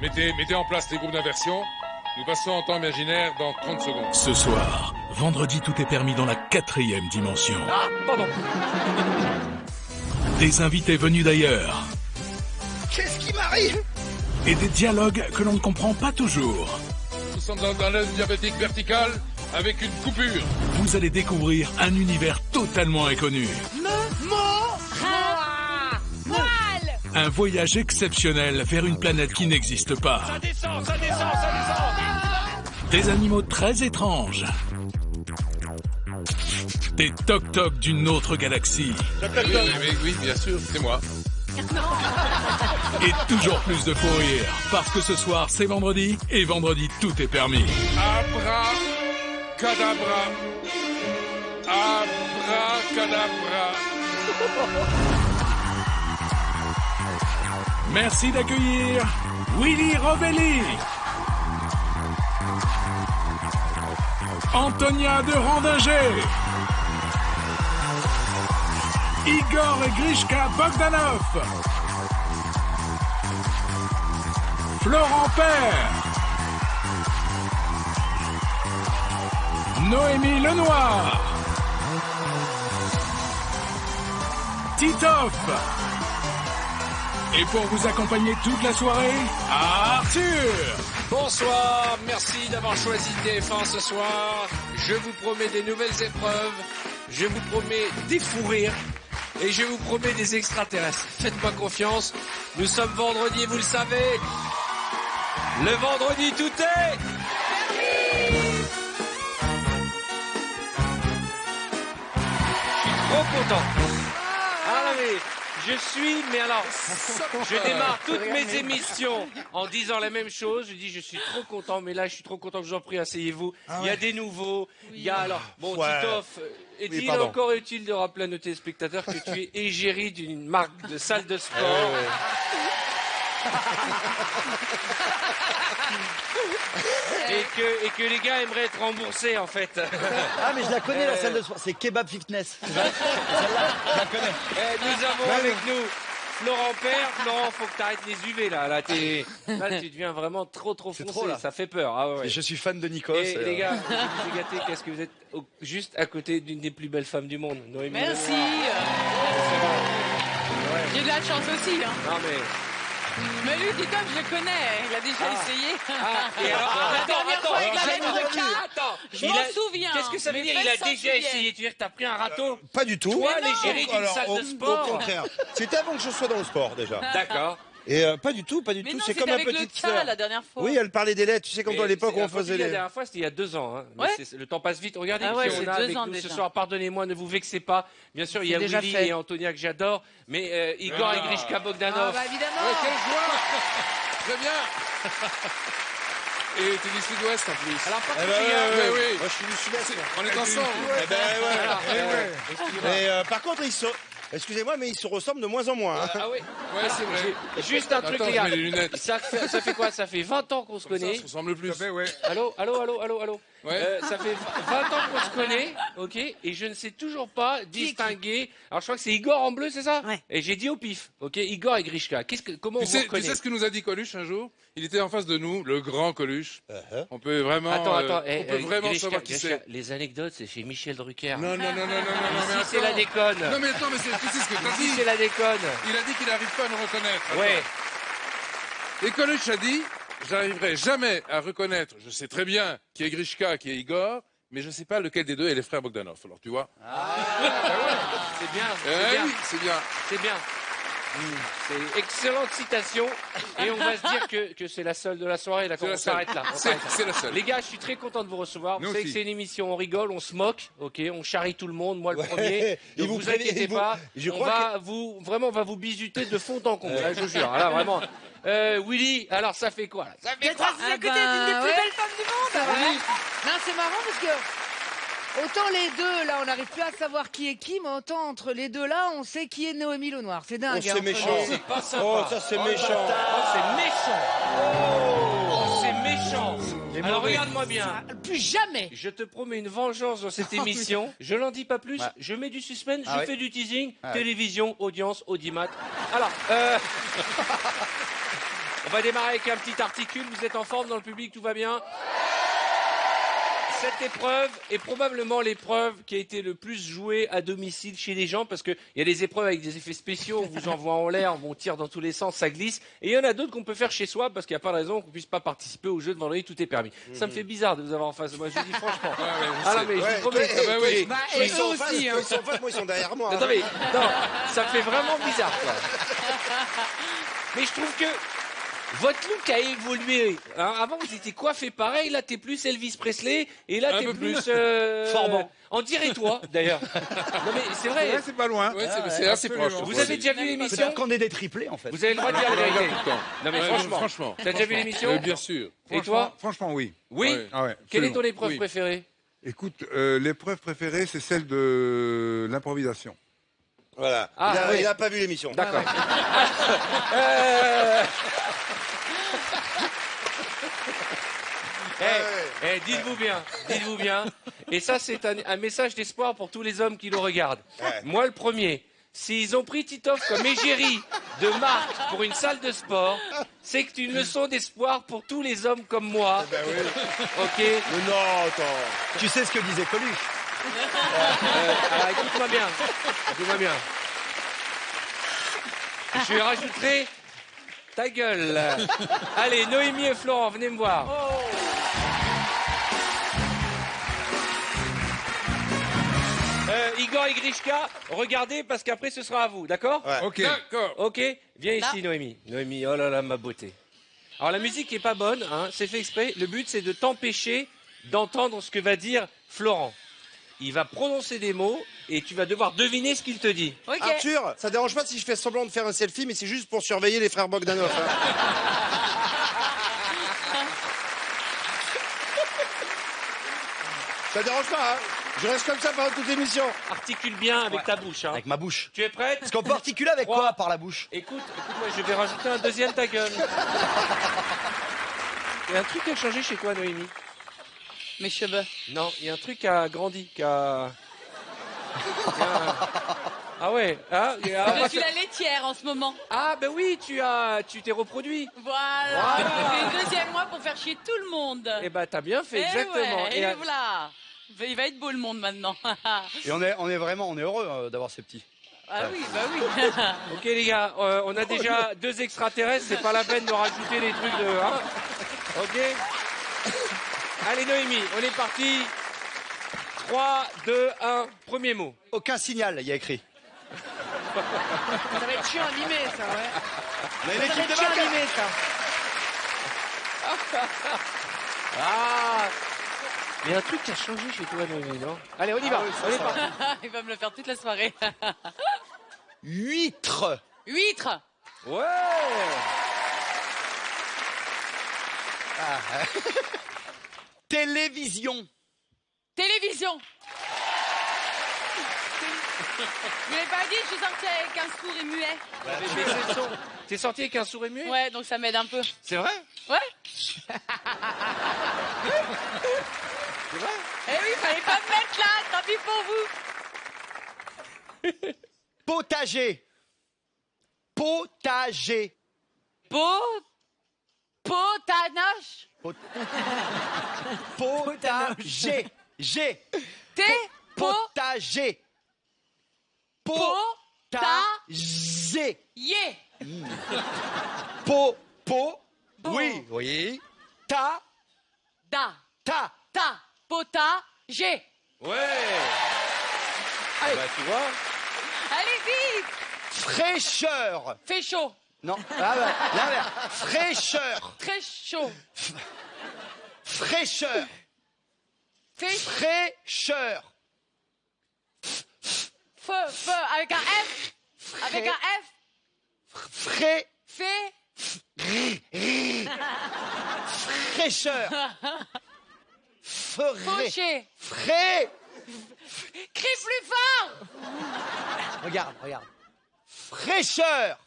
Mettez en place les groupes d'inversion. Nous passons en temps imaginaire dans 30 secondes. Ce soir, vendredi, tout est permis dans la 4e dimension. Ah, pardon. Des invités venus d'ailleurs. Qu'est-ce qui m'arrive? Et des dialogues que l'on ne comprend pas toujours. Nous sommes dans l'aile diabétique verticale avec une coupure. Vous allez découvrir un univers totalement inconnu. Un voyage exceptionnel vers une planète qui n'existe pas. Ça descend, ça descend, ça descend. Des animaux très étranges. Des toc-toc d'une autre galaxie. Oui, bien sûr, c'est moi. Et toujours plus de fou rire. Parce que ce soir, c'est vendredi. Et vendredi, tout est permis. Abracadabra. Abracadabra. Merci d'accueillir Willy Rovelli, Antonia de Randinger, Igor et Grishka Bogdanov, Florent Père, Noémie Lenoir, Titoff. Et pour vous accompagner toute la soirée, Arthur. Bonsoir, merci d'avoir choisi TF1 ce soir. Je vous promets des nouvelles épreuves, je vous promets des fous rires et je vous promets des extraterrestres. Faites-moi confiance, nous sommes vendredi, vous le savez. Le vendredi, tout est... Je suis trop content. Ah non mais... mais alors, je démarre toutes mes émissions en disant la même chose. Je dis, je suis trop content, mais là, je suis trop content que je vous en prie, asseyez-vous. Il y a des nouveaux. Il y a alors, bon, Titoff, est-il encore utile de rappeler à nos téléspectateurs que tu es égérie d'une marque de salle de sport? Et que les gars aimeraient être remboursés en fait. Ah mais je la connais la salle de sport, c'est Kebab Fitness. Celle-là, je la connais. Nous avons avec nous Florent Père. Florent, faut que t'arrêtes les UV là. Là, tu deviens vraiment trop foncé. Trop, là. Ça fait peur. Ah ouais. Et je suis fan de Nikos. Et les gars, je vous ai gâté parce que vous êtes juste à côté d'une des plus belles femmes du monde. Noémie. Merci. J'ai de la chance aussi. Hein. Non mais. Mais lui, Titoff, je le connais. Il a déjà essayé. Et alors, la dernière fois avec la lettre K. Attends, je m'en souviens. Qu'est-ce que ça veut dire? Il a déjà essayé. Tu veux dire que t'as pris un râteau? Pas du tout. Toi, l'égérie d'une salle de sport. Au contraire. C'était avant que je sois dans le sport déjà. D'accord. Et pas du tout. Mais non, C'est comme ma avec petite le sœur. K la dernière fois. Oui, elle parlait des lettres. Tu sais, comme à l'époque où on faisait La les. dernière fois, c'était il y a 2 ans. Hein. Mais Ouais. le temps passe vite. Regardez Ah ouais, qui c'est on a 2 avec ans nous ce déjà. soir. Pardonnez-moi, ne vous vexez pas. Bien sûr, il y a déjà Willy fait. et Antonia que j'adore. Mais Igor et Grishka Bogdanov. Ah bah évidemment. Ouais, quelle joie. Très bien. Et t'es du sud-ouest en plus. Alors, par Eh contre, ben, il y a... ouais. oui. Moi, je suis du sud-est. moi. On est ensemble. Eh ben ouais. Alors, Mais par contre, excusez-moi, mais ils se ressemblent de moins en moins. Hein. Ah oui. Ouais, c'est vrai. Juste un truc, Attends, les je gars. mets les lunettes. Ça fait quoi? Ça fait 20 ans qu'on se Comme ça, connaît. on se ressemble plus. Allô. Ouais. Ça fait 20 ans qu'on se connaît, ok, et je ne sais toujours pas distinguer. Alors je crois que c'est Igor en bleu, c'est ça? Ouais. Et j'ai dit au pif, ok, Igor et Grishka. Comment on vous Tu reconnaît? sais ce que nous a dit Coluche un jour? Il était en face de nous, le grand Coluche. On peut vraiment, Attends, on peut vraiment Grishka, savoir qui c'est. les anecdotes, c'est chez Michel Drucker. Non, mais Ici, c'est attends. la déconne. Non, mais attends, mais tu sais ce que t'as Ici, dit. c'est la déconne. Il a dit qu'il n'arrive pas à nous reconnaître. Attends. Ouais. Et Coluche a dit, j'arriverai jamais à reconnaître, je sais très bien qui est Grishka, qui est Igor, mais je ne sais pas lequel des deux est les frères Bogdanov. Alors, tu vois? C'est bien, Eh c'est bien, oui, c'est bien. c'est bien. C'est excellente citation. Et on va se dire que c'est la seule de la soirée. D'accord, C'est la on seule. s'arrête là. C'est la seule. Les gars, je suis très content de vous recevoir. Nous Vous savez aussi. que c'est une émission, on rigole, on se moque, ok, on charrie tout le monde, moi le Ouais. premier. Ils Donc vous vous prennent- inquiétez ils vous- pas, je on crois va on va vous bisuter de fond en comble, là, je vous jure. Là, vraiment. Willy, alors ça fait quoi là? Ça fait D'être quoi? assis à côté d'une des plus ouais. belles femmes du monde. Ça va. Ouais. Non, c'est marrant parce que autant les deux, là, on n'arrive plus à savoir qui est qui, mais autant entre les deux, là, on sait qui est Noémie Lenoir. C'est dingue. Oh, c'est entre méchant. les- C'est pas sympa. Oh, ça c'est méchant. Oh, c'est méchant. Oh, c'est méchant. Alors regarde-moi bien. Plus jamais. Je te promets une vengeance dans cette émission. Je n'en dis pas plus. Ouais. Je mets du suspense. Ah je ouais. fais du teasing. Ah ouais. Télévision, audience, audimat. Alors, On va démarrer avec un petit articule. Vous êtes en forme dans le public, tout va bien? Cette épreuve est probablement l'épreuve qui a été le plus jouée à domicile chez les gens parce qu'il y a des épreuves avec des effets spéciaux, on vous envoie en l'air, on tire dans tous les sens, ça glisse. Et il y en a d'autres qu'on peut faire chez soi parce qu'il n'y a pas de raison qu'on ne puisse pas participer au jeu de vendredi, tout est permis. Ça me fait bizarre de vous avoir en face de moi, je vous dis franchement. Ah non mais je vous promets. Et eux aussi, hein. Ils sont en face, moi ils sont derrière moi. Non, mais, non, ça me fait vraiment bizarre, quoi. Mais je trouve que votre look a évolué. Hein, avant, vous étiez coiffé pareil. Là, t'es plus Elvis Presley. Et là, t'es plus... Formant. On dirait toi, d'ailleurs. Non, mais c'est vrai. Ouais, c'est pas loin. Ouais, c'est assez proche. Vous avez déjà vu l'émission? Peut-être qu'on est des triplés, en fait. Vous avez le droit de dire la vérité. Non, mais Ouais, franchement. T'as déjà vu l'émission? Bien sûr. Et toi? Franchement, oui. Oui. Ouais. Ah ouais, Quelle est absolument. ton épreuve Oui. préférée? Écoute, l'épreuve préférée, c'est celle de l'improvisation. Voilà. Ah, oui. Il a pas vu l'émission. D'accord. Dites-vous bien. Et ça, c'est un message d'espoir pour tous les hommes qui le regardent. Ouais. Moi, le premier. S'ils ont pris Titoff comme égérie de marque pour une salle de sport, c'est que une leçon d'espoir pour tous les hommes comme moi. Ben oui. Ok. Mais non, attends. Tu sais ce que disait Coluche. Alors écoute-moi bien. Je lui rajouterai ta gueule. Allez, Noémie et Florent, venez me voir. Igor et Grishka, regardez parce qu'après ce sera à vous, d'accord? Ouais. Ok. D'accord. Ok, viens ici Noémie. Noémie, oh là là, ma beauté. Alors la musique est pas bonne, hein, c'est fait exprès. Le but c'est de t'empêcher d'entendre ce que va dire Florent. Il va prononcer des mots et tu vas devoir deviner ce qu'il te dit. Ok. Arthur, ça dérange pas si je fais semblant de faire un selfie, mais c'est juste pour surveiller les frères Bogdanov. Hein. Ça dérange pas, hein? Je reste comme ça pendant toute l'émission. Articule bien avec ta bouche. Hein. Avec ma bouche. Tu es prête? Est-ce qu'on peut articuler avec Trois. quoi par la bouche? Écoute-moi, je vais rajouter un deuxième ta gueule. Il y a un truc qui a changé chez toi, Noémie? Mes cheveux. Non, il y a un truc qui a grandi, qui a... Ah ouais, hein, Je suis la laitière en ce moment. Ah ben oui, tu t'es reproduit. Voilà. J'ai fait 2e mois pour faire chier tout le monde. Eh ben t'as bien fait, Eh exactement. ouais, et voilà. Il va être beau le monde maintenant. Et on est vraiment heureux d'avoir ces petits. Ah oui, bah oui. Ok les gars, on a déjà 2 extraterrestres, c'est pas la peine de rajouter les trucs de... Hein, ok. Allez Noémie, on est parti. 3, 2, 1, premier mot. Aucun signal, il y a écrit. Ça va être chiant animé, ça, ouais. Mais Ça va l'équipe de être chiant vacances. animé, ça. Ah. Il y a un truc qui a changé chez toi Noémie, non? Allez, on y va, on est parti. Il va me le faire toute la soirée. Huître. Huître. Ouais. Télévision. Télévision. Je l'ai pas dit, je suis sortie avec un sourd et muet. Mais c'est le son. T'es sorti avec un sourd et muet? Ouais, donc ça m'aide un peu. C'est vrai? Ouais. C'est vrai? Eh oui, fallait pas me mettre là, tant pis pour vous. Potager. Potager. Potanoche. Potager. G. Potager. Potager. Yeah. Oui. Oui. Da. Ta. Potager. Ouais. Ah bah tu vois. Allez vite. Fraîcheur. Fait chaud. Non. Là. Fraîcheur. Très chaud. Fraîcheur. Fait Fraîcheur. feu. Avec un F. Avec un F. Fait. Fait. Fraîcheur. Fauché. Frais. Crie plus fort. Regarde. Fraîcheur.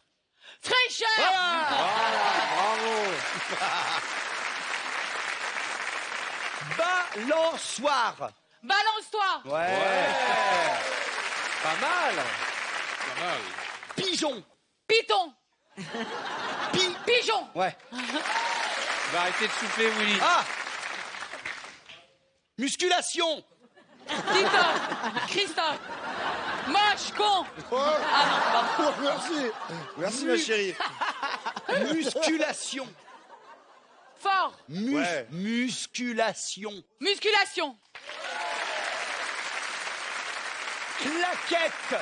Fraîcheur. Bravo. Balançoire. Balance-toi. Ouais. Pas mal. Pas mal. Pigeon. Python. Pigeon. Musculation. Ouais. Va arrêter de souffler, Willy. Ah. Musculation. Titoff. Christophe. Moche, con. Ah non, pardon. Merci. Merci, ma chérie. Musculation. Fort. Ouais. Musculation. Musculation. Claquette.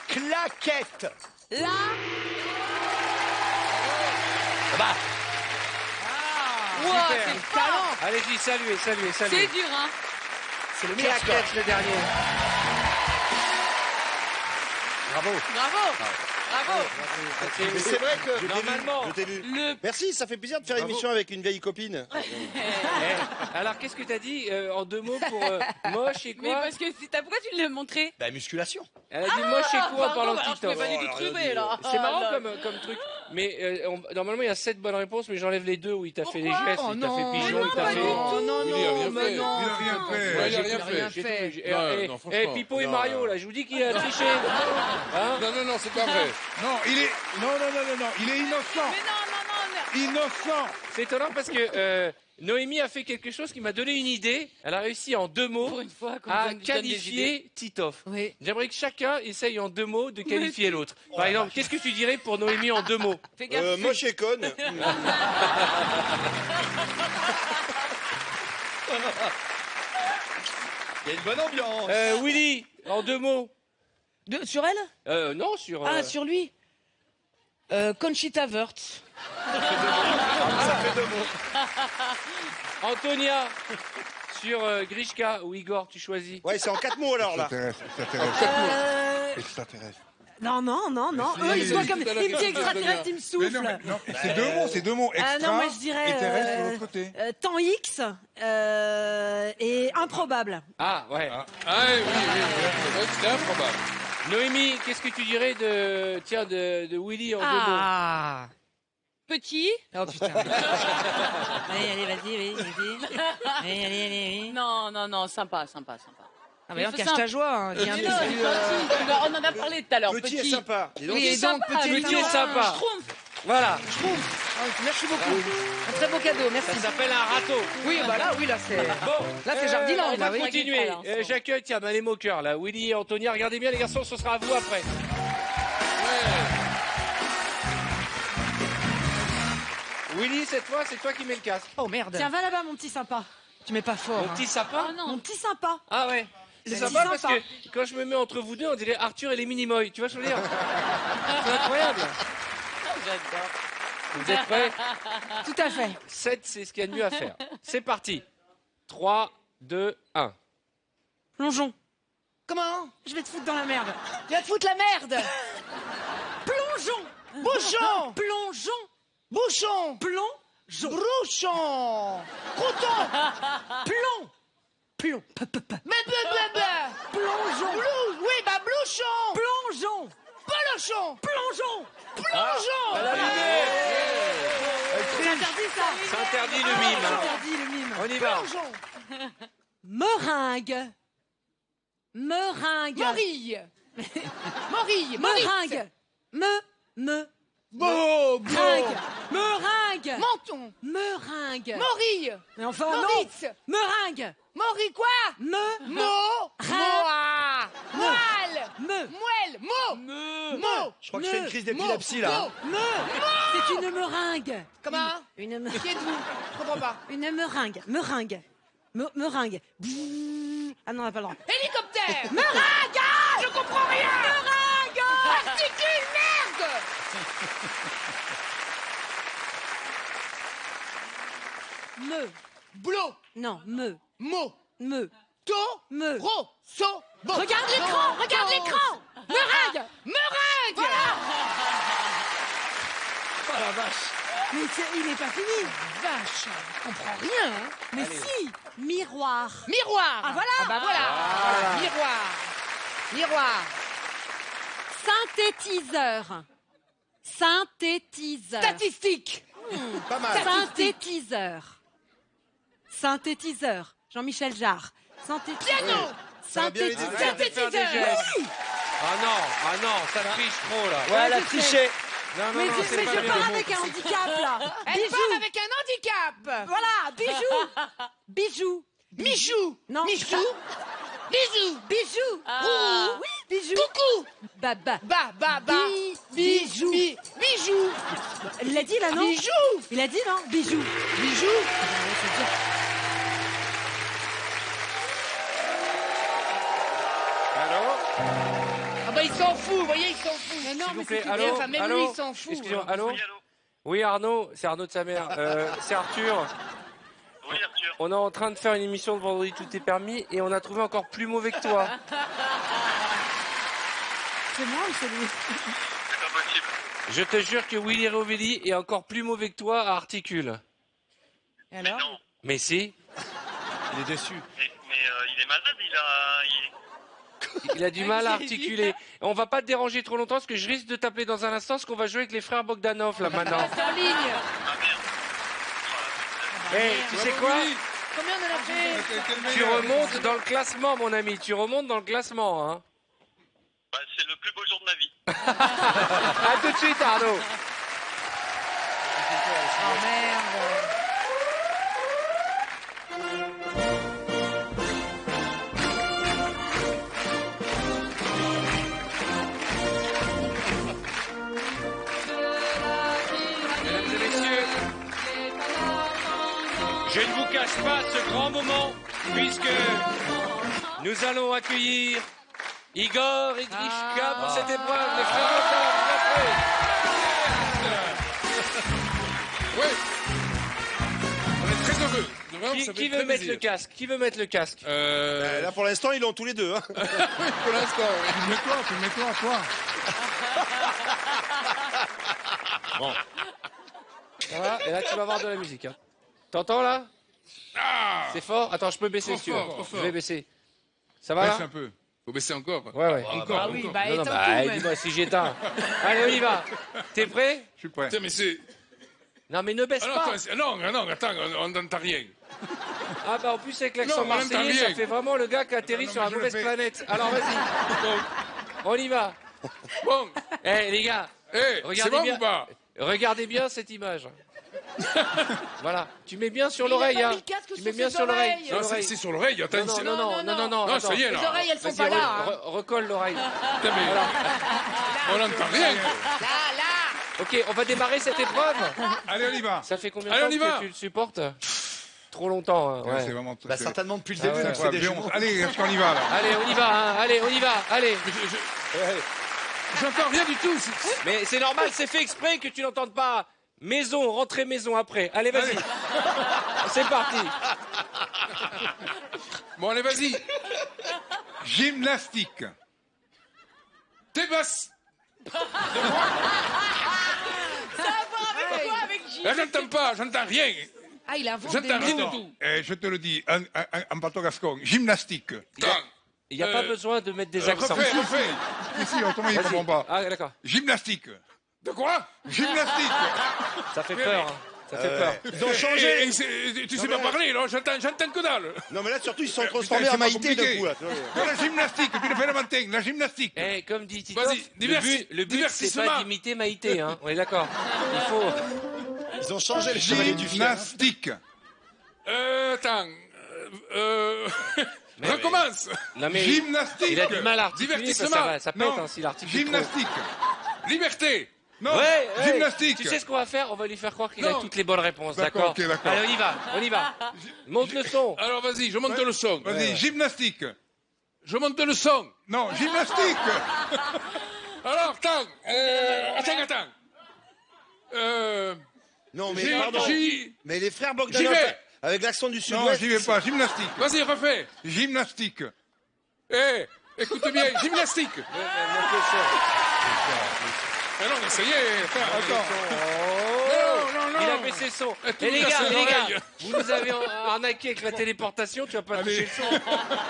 Claquette. La. Bah. Wow, super. c'est fort. Allez-y, saluez. C'est dur, hein. C'est le meilleur score. Claquette, le dernier. Bravo. Bravo. Mais c'est vrai que Normalement, je t'ai vu. Le. Merci, ça fait plaisir de faire une émission avec une vieille copine. Alors, qu'est-ce que t'as dit en 2 mots pour moche et Mais quoi? parce que pourquoi tu l'as montré? Bah, musculation. Elle a dit moche et quoi en parlant de alors je TikTok. peux pas du tout trouver, là. C'est marrant Ah, là. comme truc. Mais normalement, il y a 7 bonnes réponses, mais j'enlève les 2 où il t'a fait les Pourquoi? gestes, il t'a fait pigeon, il t'a pas fait. du tout. non, Il a rien mais fait. non. Il a rien fait. Ouais, il a Il a rien rien fait. fait. Non, franchement. Pipo et Mario, là, je vous dis qu'il a triché. Hein? Non, c'est pas vrai. Non, il est. Non, il est innocent. Mais non. Innocent. C'est étonnant parce que Noémie a fait quelque chose qui m'a donné une idée. Elle a réussi en 2 mots Pour une fois qu'on à donne des qualifier Titoff. Oui. J'aimerais que chacun essaye en 2 mots de qualifier l'autre. Par exemple, qu'est-ce que tu dirais pour Noémie en 2 mots? Fais gaffe. Moche et conne. Il y a une bonne ambiance. Willy, en 2 mots. Sur elle? Non, sur. Ah, sur lui. Conchita Wurst. Antonia, sur Grishka ou Igor, tu choisis. Ouais, c'est en 4 mots alors là. Extraterrestre. Non. Eux, ils sont comme. Il me dit extraterrestre, il me Mais souffle. non, c'est deux mots. Extra, Non, moi je dirais. et terrestre de l'autre côté. Temps X et improbable. Ah, ouais. Ah oui, c'était improbable. Noémie, qu'est-ce que tu dirais de Willy en 2 mots? Ah. Petit. Oh putain. Allez, vas-y. Allez. Non, sympa. Ah, mais non, Il faut cache ça. ta joie. Hein. Mais Viens non, de- il est gentil. On en a parlé tout à l'heure. Petit et sympa. Dis donc. Oui, et donc, sympa, petit et sympa. Schtroumpf. Voilà, Ah, merci beaucoup. Un très beau cadeau, merci. ça s'appelle un râteau. Oui, bah là, c'est. Bon, Là, c'est Jardiland, on va là, oui. continuer. Voilà, J'accueille, tiens, les moqueurs, là. Willy et Antonia, regardez bien, les garçons, ce sera à vous après. Willy, cette fois, c'est toi qui mets le casque. Oh merde. Tiens, va là-bas, mon petit sympa. Tu mets pas fort. Mon hein. petit sapin. Oh non. Mon petit sympa. Ah ouais. C'est Le sympa petit parce sympa. que quand je me mets entre vous deux, on dirait Arthur et les Minimoys. Tu vois ce que je veux dire? C'est incroyable. J'adore. Vous êtes prêts? Tout à fait. 7, c'est ce qu'il y a de mieux à faire. C'est parti. 3, 2, 1. Plongeon. Comment? Je vais te foutre dans la merde. Tu vas te foutre la merde. Plongeon. Bouchon. Plongeon. Bouchon. Plongeon. Brouchon. Crouton. Plomb. Plongeon. Oui, bah blouchon. Plongeon. Polochon. Plongeon. Plongeon. C'est interdit ça. C'est interdit le mime. C'est hein. interdit le mime. On y va. Plongeon. Meringue. Morille. Morille. Meringue. Beau. Meringue. Meringue. Menton. Meringue. Morille. Mais enfin, non. Moritz. Meringue. Mori quoi? Moelle. Moelle. Mot. Je crois que je fais une crise d'épilepsie là. C'est une meringue. Comment? Une Qui êtes-vous? Je comprends pas. Une meringue. Meringue. Ah non, on n'a pas le droit. Hélicoptère. Meringue. Je comprends rien. Meringue. Particule, merde. Blot. Non, Mot. To. Me. Ro. So. Bon. Regarde l'écran, regarde l'écran. Meringue. Meringue. Oh la vache. Mais il n'est pas fini. Vache. Je comprends rien. Hein. Mais si. Miroir. Miroir. Ah, voilà. Ah bah voilà. Miroir. Synthétiseur. Statistique. Pas mal. Synthétiseur. Jean-Michel Jarre. Piano. Ça va bien vite. Arrête de faire des gestes. Ah non, ça triche trop là. Ouais, elle a triché. Non, Mais c'est je pas pars bien. avec un handicap là. Elle part avec un handicap. Voilà, bijou. Bijou. Michou. Non. Michou. Bisous. Bijou. Ah. Oui, bijou. Coucou. Baba. Ba. Bijou. Bijou. Il l'a dit là, non? Bijou. Il a dit, non? Bijou. Bijou. Allô? Ah bah il s'en fout, vous voyez, il s'en fout. Mais non, S'il vous mais plaît, c'est allô? enfin, même Allô? lui, il s'en fout. Excusez-moi, allô? Oui, Arnaud, c'est Arnaud de sa mère. C'est Arthur. Oui, Arthur. On est en train de faire une émission de Vendredi Tout est permis et on a trouvé encore plus mauvais que toi. C'est moi ou c'est lui? C'est pas possible. Je te jure que Willy Rovelli est encore plus mauvais que toi à articule. Et Mais alors non. Mais si, Il est déçu. Mais il est malade, il a du mal à articuler. On va pas te déranger trop longtemps parce que je risque de t'appeler dans un instant parce qu'on va jouer avec les frères Bogdanov là maintenant. C'est en ligne. Ah merde. Hey, tu sais quoi? Combien on en a fait? Tu remontes dans le classement, mon ami. Tu remontes dans le classement, hein. Bah, c'est le plus beau jour de ma vie. À tout de suite, Arnaud. Oh merde. Mesdames et messieurs, je ne vous cache pas ce grand moment puisque nous allons accueillir Igor et Grishka pour cette épreuve. Les frères Bogdanov, Oui. On est très heureux. Vraiment, ça fait qui très veut mettre plaisir. le casque? Qui veut mettre le casque? Là, pour l'instant, ils l'ont tous les deux. Hein. Oui, pour l'instant, oui. Filme-toi, toi. Bon. Voilà, et là tu vas avoir de la musique. Hein. T'entends là? Ah, C'est fort? Attends, je peux baisser Trop si tu veux. fort, trop fort. Je vais baisser. Ça va Baisse là? un peu. faut baisser encore. Ouais, ouais. Encore, Ah oui, encore. bah Non, non, éteins bah, tout, même. dis-moi si j'éteins. Allez, on y va. T'es prêt? Je suis prêt. Putain, mais c'est... Non, mais ne baisse Ah non, pas. attends, on n'entend rien. Ah bah en plus avec l'accent Non, on l'entend marseillais, bien. ça fait vraiment le gars qui atterrit Non, sur mais la je le mauvaise fais. planète. Alors vas-y. Donc, On y va. bon, Eh les gars, c'est regardez bon bien. ou pas? Regardez bien cette image. Voilà. Tu mets bien sur Il a l'oreille, pas hein. mis le casque Tu sur mets bien ses sur l'oreille. oreilles. sur Non, l'oreille. c'est sur l'oreille, attends, Non, c'est... non, non, non, non, non. Non, ça y est, Les là. oreilles, elles sont Vas-y, pas là. Hein. recolle l'oreille. Putain, mais on n'entend rien. Là. Ok, on va démarrer cette épreuve. Allez, on y va. Ça fait combien Allez, de on y temps va. que tu le supportes? Trop longtemps. Hein, ouais. C'est vraiment... Bah, c'est- certainement depuis le Ah début, ouais. donc c'est des incroyable. jumeaux. Allez, est-ce qu'on y va, là? Allez, on y va. Hein. Allez, on y va. Allez. J'entends rien du tout. Mais c'est normal, c'est fait exprès que tu n'entendes pas. Maison, rentrée maison après. Allez, vas-y. C'est parti. Bon, allez, vas-y. Gymnastique. T'es basse. Avec quoi? Avec Gilles? Là, j'entends pas, j'entends rien. Ah, il invente J'entends des rien mots. du tout. Je te le dis, en bateau gascon. Gymnastique. Attends. Il n'y a pas besoin de mettre des accents. Refais. Ici, autrement, il ne comprend pas. Ah, d'accord. Gymnastique. De quoi? Gymnastique. Ça fait peur. Hein. Ça fait peur. Ils ont changé. Tu sais pas parler, là, j'entends que dalle. Non, mais là, surtout, ils se sont Putain, transformés c'est en pas Maïté d'un compliqué. coup. Là. Dans la gymnastique, tu le fais le matin. La gymnastique. Eh, comme dit Tito, Vas-y, le but, c'est divertissement. pas d'imiter Maïté. Hein. On est d'accord. Il faut... Ils ont changé les chevaliers du fiel. Gymnastique. Attends. Recommence. Non, mais Gymnastique. il a du mal à articuler. Divertissement. Ça pète Non, hein, s'il articule gymnastique. Liberté. Non, Ouais, ouais. gymnastique. Tu sais ce qu'on va faire? On va lui faire croire qu'il a Non. toutes les bonnes réponses, D'accord, d'accord? ok, d'accord. Allez, on y va. Monte le son. Alors, vas-y, je monte le son. Vas-y, gymnastique. Je monte le son. Non, gymnastique. Alors, attends. Non, mais J'y- pardon. j'y- Mais les frères J'y Bogdanov, vais. avec l'accent du Non, sud-ouest. j'y vais pas. Gymnastique. Vas-y, refais. Gymnastique. Écoute bien, gymnastique. Monte le son. Ah non, mais ça y est. Attends. Non. Il a baissé le son. tout Et les casse gars, l'oreille. vous nous avez arnaqué avec la téléportation, tu vas pas toucher le son.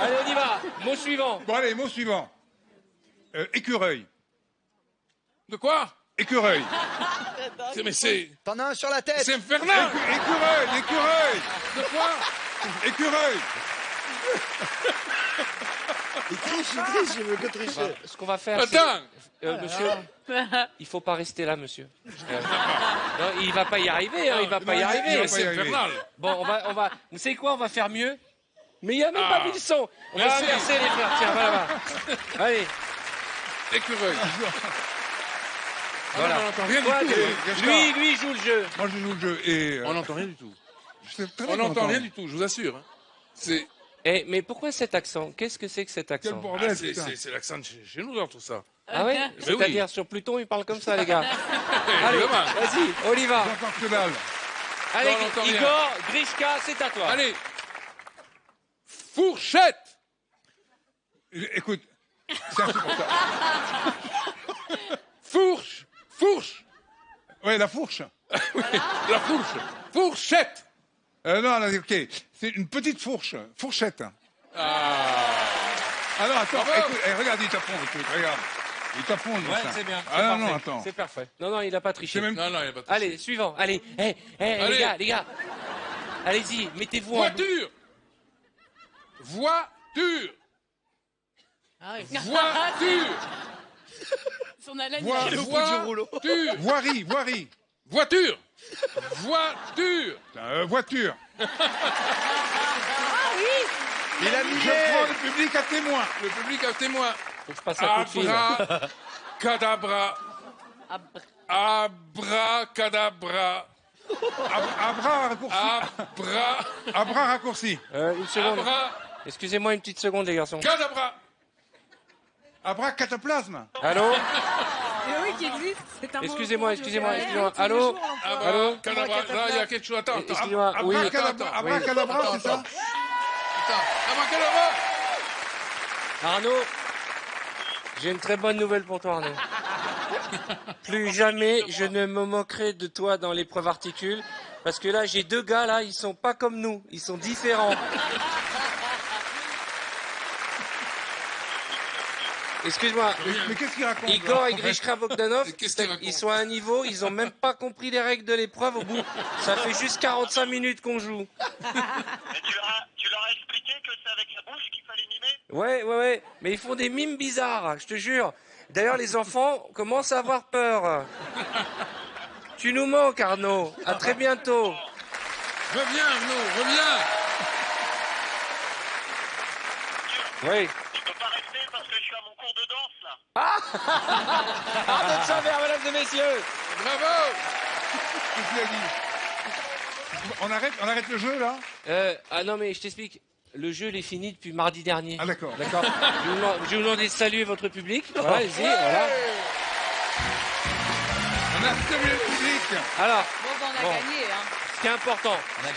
Allez, on y va. Mot suivant. Bon, allez, mot suivant. Écureuil. De quoi? Écureuil. Mais c'est T'en as un sur la tête. c'est infernal. Écureuil. De quoi? Écureuil. Il triche, il veut que tricher. Ce qu'on va faire, Attends. monsieur, il faut pas rester là, monsieur. Non, il va pas y arriver, hein, il va pas y arriver. C'est infernal. Bon, on va. Vous savez quoi? On va faire mieux. Mais il n'y a même pas mis le son. On va Merci. inverser les frères. Tiens, voilà. Allez. Écureuil. Voilà. On n'entend rien du Quoi, tout. lui, il joue le jeu. Moi, je joue le jeu et... On n'entend rien du tout. je suis très On n'entend content. rien du tout, je vous assure. hein. C'est Mais pourquoi cet accent? Qu'est-ce que c'est que cet Quel accent? bordel, putain. c'est l'accent de chez nous dans tout ça. Ah ouais? oui. C'est-à-dire sur Pluton, il parle comme ça, les gars. Allez, Évidemment. vas-y, on y va. J'entends que dalle. Allez, on n'entend rien. Igor, Grishka, c'est à toi. Allez. Fourchette. Écoute, c'est insupportable. Fourche. Ouais, la fourche. La fourche. Fourchette. Non, non, ok. C'est une petite fourche. Fourchette. Alors, attends, Bravo. écoute, regarde, il t'apprend le truc, regarde. Il t'apprend le Ouais, ça. c'est bien. Ah non, non, attends. C'est parfait. Non, il a pas triché. C'est même... Non, il n'y a pas de Allez, suivant. Allez, Allez. les gars. Allez-y, mettez-vous en... Voiture. Voiture. Ah oui. Voiture. Son haleine, Voi- il a- Voiture. Voirie. Voiture. Voiture. Voiture. Il a Je mis prends le public à témoin. Le public a témoin. Faut que je passe un coup de fil. Abracadabra. Abracadabra. Abra raccourci. Abra raccourci. Une seconde. Abracadabra. Excusez-moi une petite seconde, les garçons. Abra cataplasme. Allô? Et oui, qui existe. C'est un mot Excusez-moi. au vocabulaire. Allô? Allô? Abracadabra. Là, il y a quelque chose. Attends. Excusez-moi, oui. Abracadabra, c'est ça? Abracadabra. Arnaud, j'ai une très bonne nouvelle pour toi, Arnaud. Plus jamais je ne me moquerai de toi dans l'épreuve articule, parce que là, j'ai deux gars, là, ils sont pas comme nous, ils sont différents. Excuse-moi, Mais qu'est-ce qu'il raconte? Igor là et Grishka Bogdanov, Qu'est-ce qu'il raconte ils sont à un niveau, ils ont même pas compris les règles de l'épreuve au bout. Ça fait juste 45 minutes qu'on joue. Mais tu leur as expliqué que c'est avec la bouche qu'il fallait mimer? Ouais, mais ils font des mimes bizarres, je te jure. D'ailleurs, les enfants commencent à avoir peur. Tu nous manques, Arnaud. À très bientôt. Reviens, Arnaud, reviens. Oui. Je peux pas rester parce que je suis à mon cours de danse, là. Arnaud Chavert, mesdames et messieurs. Bravo. Qu'est-ce qu'il a dit? On arrête le jeu, là? Ah non, mais je t'explique. Le jeu, il est fini depuis mardi dernier. Ah, d'accord. D'accord. Je vais vous demander de saluer votre public. Voilà, allez-y, voilà. On a salué le public. Alors, Bon, ben, on a Bon. gagné, hein. ce qui est important, C'est de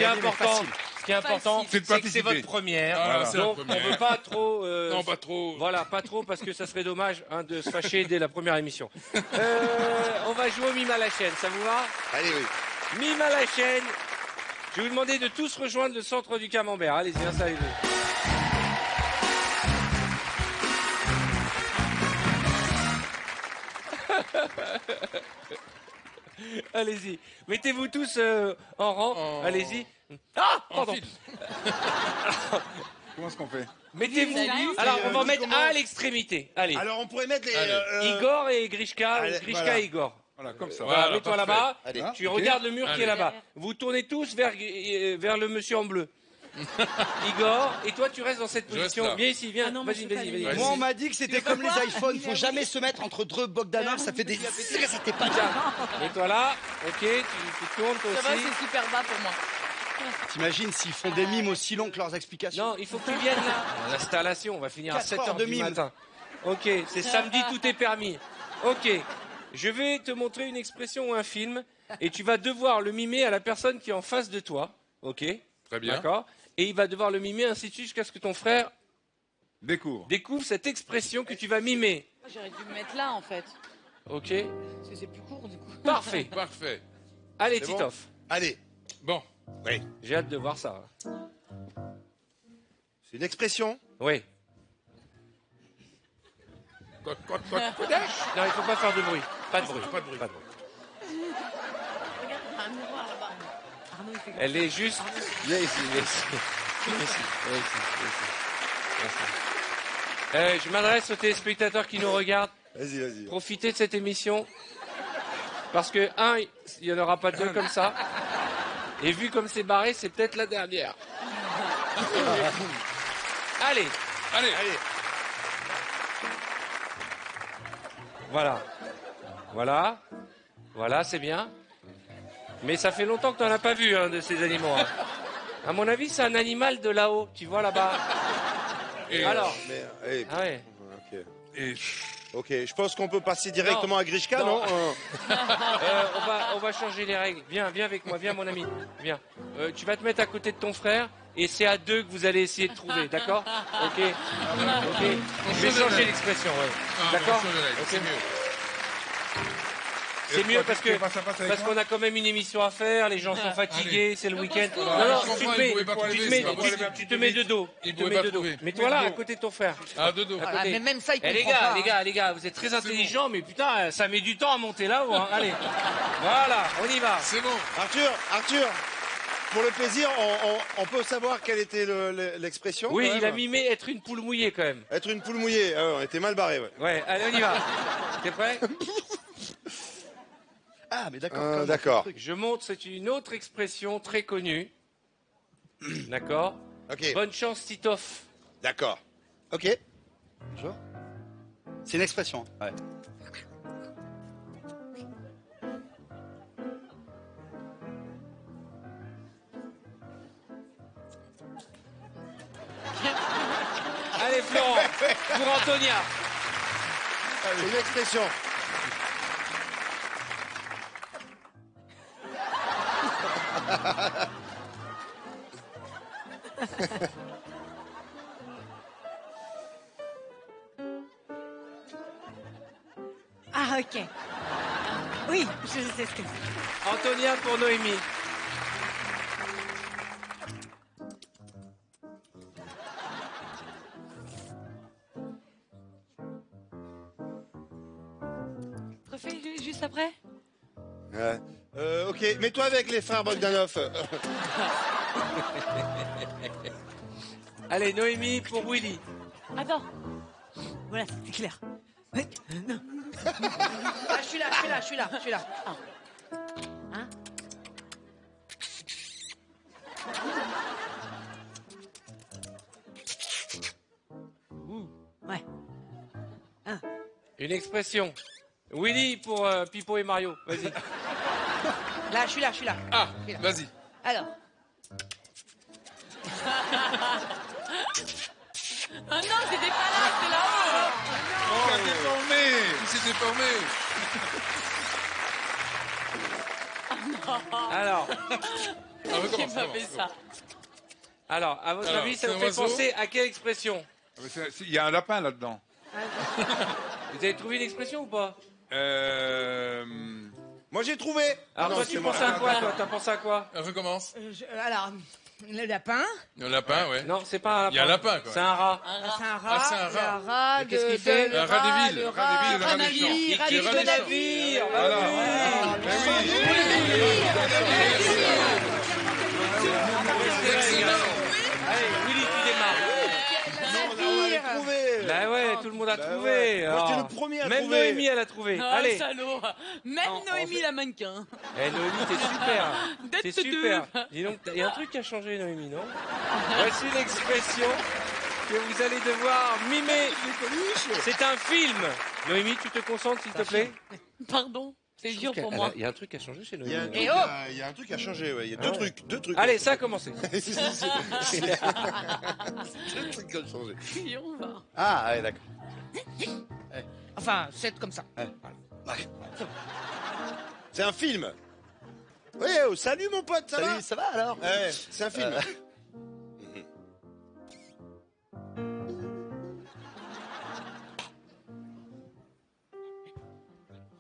c'est que c'est participer. votre première. Voilà, c'est la Donc, on première. veut pas trop. Non, pas trop. Voilà, pas trop, parce que ça serait dommage de se fâcher dès la première émission. On va jouer au mime à la chaîne, ça vous va? Allez, oui. Mime à la chaîne. Je vais vous demander de tous rejoindre le centre du Camembert. Allez-y, installez-vous. Allez-y. Mettez-vous tous en rang. Allez-y. Ah, pardon. Comment est-ce qu'on fait? Mettez-vous. Salut. Alors, on va Tous mettre comment à l'extrémité. Allez. Alors, on pourrait mettre les... Igor et Grishka. Allez, Grishka voilà. et Igor. Voilà, comme ça. Voilà, Voilà, mets-toi parfait. là-bas. Allez. Tu Ok. regardes le mur qui est Allez. là-bas. Vous tournez tous vers le monsieur en bleu. Igor, et toi tu restes dans cette Je reste position. là. Viens ici, viens. Ah non, moi, Vas-y, je sais pas vas-y, les vas-y. Vas-y. Moi, on m'a dit que c'était comme les iPhones. Faut jamais se mettre entre deux Bogdanov. Ça fait des... C'était pas bien. Mets-toi là. Ok, tu tournes toi Ça va, aussi. c'est super bas pour moi. T'imagines s'ils font des mimes aussi longs que leurs explications? Non, il faut que tu viennes là. L'installation, on va finir à 4 7h heures de du mime. matin. Ok, c'est samedi, tout est permis. Ok, je vais te montrer une expression ou un film et tu vas devoir le mimer à la personne qui est en face de toi. Ok, Très bien. d'accord. Et il va devoir le mimer ainsi de suite jusqu'à ce que ton frère Découvre. découvre cette expression que tu vas mimer. Moi, j'aurais dû me mettre là, en fait. Ok, Parce que c'est plus court, du coup. parfait. Parfait. Allez, C'est bon Titoff, Allez. Bon. Oui. j'ai hâte de voir ça. C'est une expression. Oui. Quoi. Non, il faut pas faire de bruit. Pas de bruit. Pas de bruit. Pas de bruit. Regarde, il y a un miroir là-bas. Arnaud, il fait comme Elle est juste. Viens ici, viens ici. Viens ici, viens ici, viens ici. Viens ici. Je m'adresse aux téléspectateurs qui nous regardent. Vas-y, vas-y. Profitez de cette émission. Parce que, il n'y en aura pas deux comme ça. Et vu comme c'est barré, c'est peut-être la dernière. Allez. Voilà. Voilà, c'est bien. Mais ça fait longtemps que tu n'en as pas vu de ces animaux. Hein. À mon avis, c'est un animal de là-haut. Tu vois là-bas. Alors. Ah ouais. Ok, je pense qu'on peut passer directement à Grishka, non, on va changer les règles. Viens avec moi, viens mon ami. Viens. Tu vas te mettre à côté de ton frère et c'est à deux que vous allez essayer de trouver, d'accord? Ok. Je vais changer l'expression, ouais. D'accord? C'est mieux. C'est mieux parce qu'on a quand même une émission à faire, les gens sont fatigués, c'est le week-end. Non, tu te mets de dos. Mets-toi là, à côté de ton frère. Ah, de dos. Mais même ça, il comprend les pas. gars, vous êtes très intelligents, mais putain, ça met du temps à monter là-haut. Hein. Allez, voilà, on y va. C'est bon. Arthur, pour le plaisir, on peut savoir quelle était l'expression? Oui, il a mimé être une poule mouillée quand même. Être une poule mouillée, on était mal barrés, ouais. Ouais, allez, on y va. T'es prêt? Ah, mais d'accord. D'accord. Je montre, c'est une autre expression très connue. D'accord. Ok. Bonne chance, Titoff. D'accord. Ok. Bonjour. C'est une expression. Ouais. Allez, Florent, pour Antonia. C'est une expression. Ah, ok. Oui, je sais ce que c'est. Antonia pour Noémie. Refais juste après. Ok, mets-toi avec les frères Bogdanov. Allez, Noémie pour Willy. Attends. Voilà, c'est clair. Non. Ah, je suis là. Hein? Ouais. Une expression. Willy pour Pipo et Mario. Vas-y. Là, je suis là. Ah, vas-y. Alors. Ah non, c'était pas là, c'était là-haut. Il s'est déformé. Alors, Qui m'a fait ça? à votre Alors, avis, ça c'est vous un fait oiseau penser à quelle expression? Il y a un lapin là-dedans. Vous avez trouvé une expression ou pas? Moi j'ai trouvé. Alors toi, tu penses à quoi, toi? T'as pensé à quoi? Recommence. Alors, le lapin. Le lapin, ouais. Non, c'est pas un lapin. Il y a un lapin, quoi. C'est un rat. C'est un rat. c'est un rat. C'est un rat. Mais qu'est-ce qu'il fait? Un rat des villes. Le Rat des villes, le rat des navire, champs. rat Il des est rat des champs. navire. Voilà. Allez, Willy, tu démarres. Trouvé. Bah ouais, tout le monde a trouvé. ouais. Moi, Alors, j'étais le premier à même trouver. Noémie, elle a trouvé. Ah, Allez. salaud. Même Noémie, la mannequin. Eh, Noémie, t'es super. D'être T'es deux. super. Dis donc, il y a un truc qui a changé, Noémie, non? Voici l'expression que vous allez devoir mimer. C'est un film. Noémie, tu te concentres, s'il te plaît? Pardon, c'est dur pour moi. Il y a un truc qui a changé chez Il y a un Noémie. truc, il y a un truc à changer, ouais. Il y a deux trucs. Allez, ça a commencé. Deux trucs à changer. Et on va. Ah, ouais, d'accord. Enfin, c'est comme ça. C'est un film. Ouais, oh, salut mon pote, ça va? Salut, ça va alors? Ouais, c'est un film.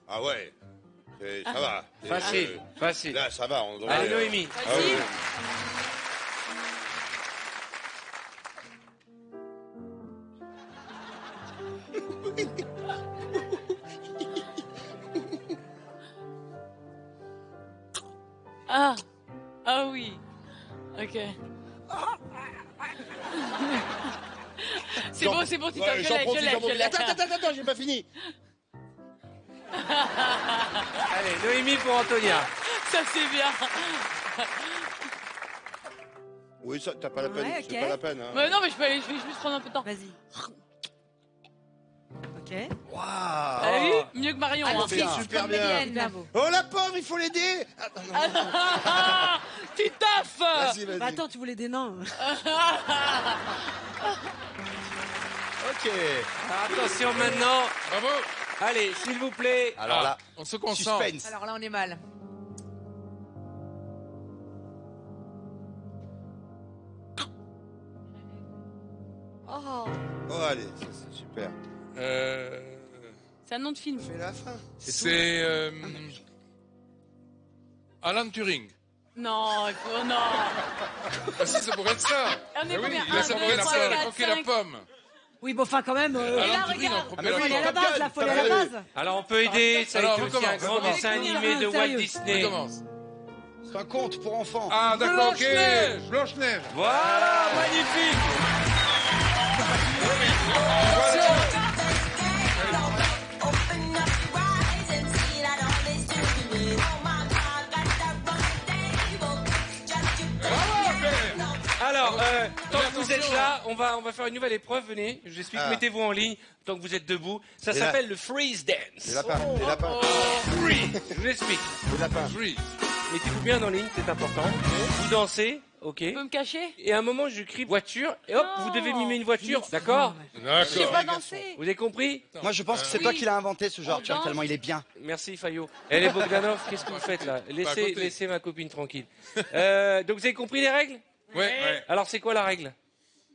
Ah ouais, ça va. Facile, facile. Là, ça va. On devrait, Allez, Noémie. Ah oui. Ah oui. Ok. C'est bon, Titoff, Ouais, je j'en l'ai, profite, je l'ai, j'en je profite. l'ai. Attends, j'ai pas fini. Allez, Noémie pour Antonia. Ça, c'est bien. Oui, ça, t'as pas la peine. Ouais, C'est ok. pas la peine. Hein. Mais non, mais je vais juste prendre un peu de temps. Vas-y. Ok. Waouh. T'as vu? Mieux que Marion. hein. C'est super bien. Super beau. Oh la pauvre, il faut l'aider. Attends, non. Titoff. Vas-y, vas-y. Bah, attends, tu voulais des nains. Ok. Attention maintenant. Bravo. Allez, s'il vous plaît. Alors là, On se concentre. suspense. Alors là, on est mal. Oh. Oh allez, ça, c'est super. C'est un nom de film. Fais la fin. C'est Alan Turing. Non, il faut... Non. Ah si, ça pourrait être ça. On est Ah oui, combien? il a 1, savouré 2, la 3, pomme, il a 4, croqué la 5. pomme. Oui, bon, enfin, quand même. Alan là, Turing regarde. en Ah, mais Faut oui, aller à la Top base, Gun, là, faut aller à la Top Gun. base. Alors on peut aider, ça a Alors, été aussi un recommence, grand recommence. dessin animé de Walt Sérieux. Disney. On commence. C'est un conte pour enfants. Ah, d'accord, ok. Blanche-Neige. Blanche-Neige. Voilà, magnifique. Alors, tant que vous êtes là, on va faire une nouvelle épreuve. Venez, je vous explique. Ah. Mettez-vous en ligne tant que vous êtes debout. Ça Et là- s'appelle le freeze Les dance. lapins, les lapins, Je vous explique. les lapins. Freeze. Mettez-vous bien en ligne, c'est important. Vous dansez, ok. Tu peux me cacher? Et à un moment, je crie voiture, et hop, Non. vous devez mimer une voiture, d'accord? Je sais D'accord. pas danser. Vous avez compris? Moi, je pense que c'est Oui. toi qui l'as inventé, ce genre, On tu vois, danse. tellement il est bien. Merci Fayot. Elle est Bogdanov, qu'est-ce que vous faites là? à Laissez, côté. laissez ma copine tranquille. Donc vous avez compris les règles? Ouais. Alors c'est quoi la règle?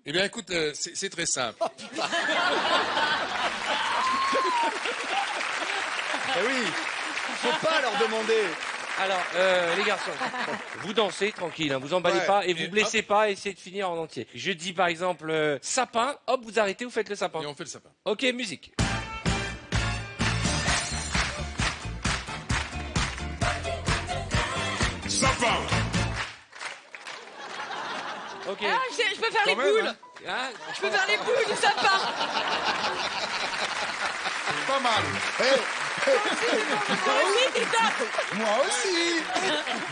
Eh bien, écoute, c'est très simple. Eh oui, faut pas leur demander. Alors les garçons, vous dansez tranquille, hein, vous emballez Ouais. pas et vous Et blessez pas, essayez de finir en entier. Je dis par exemple sapin, hop vous arrêtez, vous faites le sapin. Et on fait le sapin. Ok, musique. Sapin. Ok. Ah, je peux faire les même, boules. hein. Ah, Je peux faire les boules du sapin. Pas mal. Moi aussi, Titoff. Moi aussi.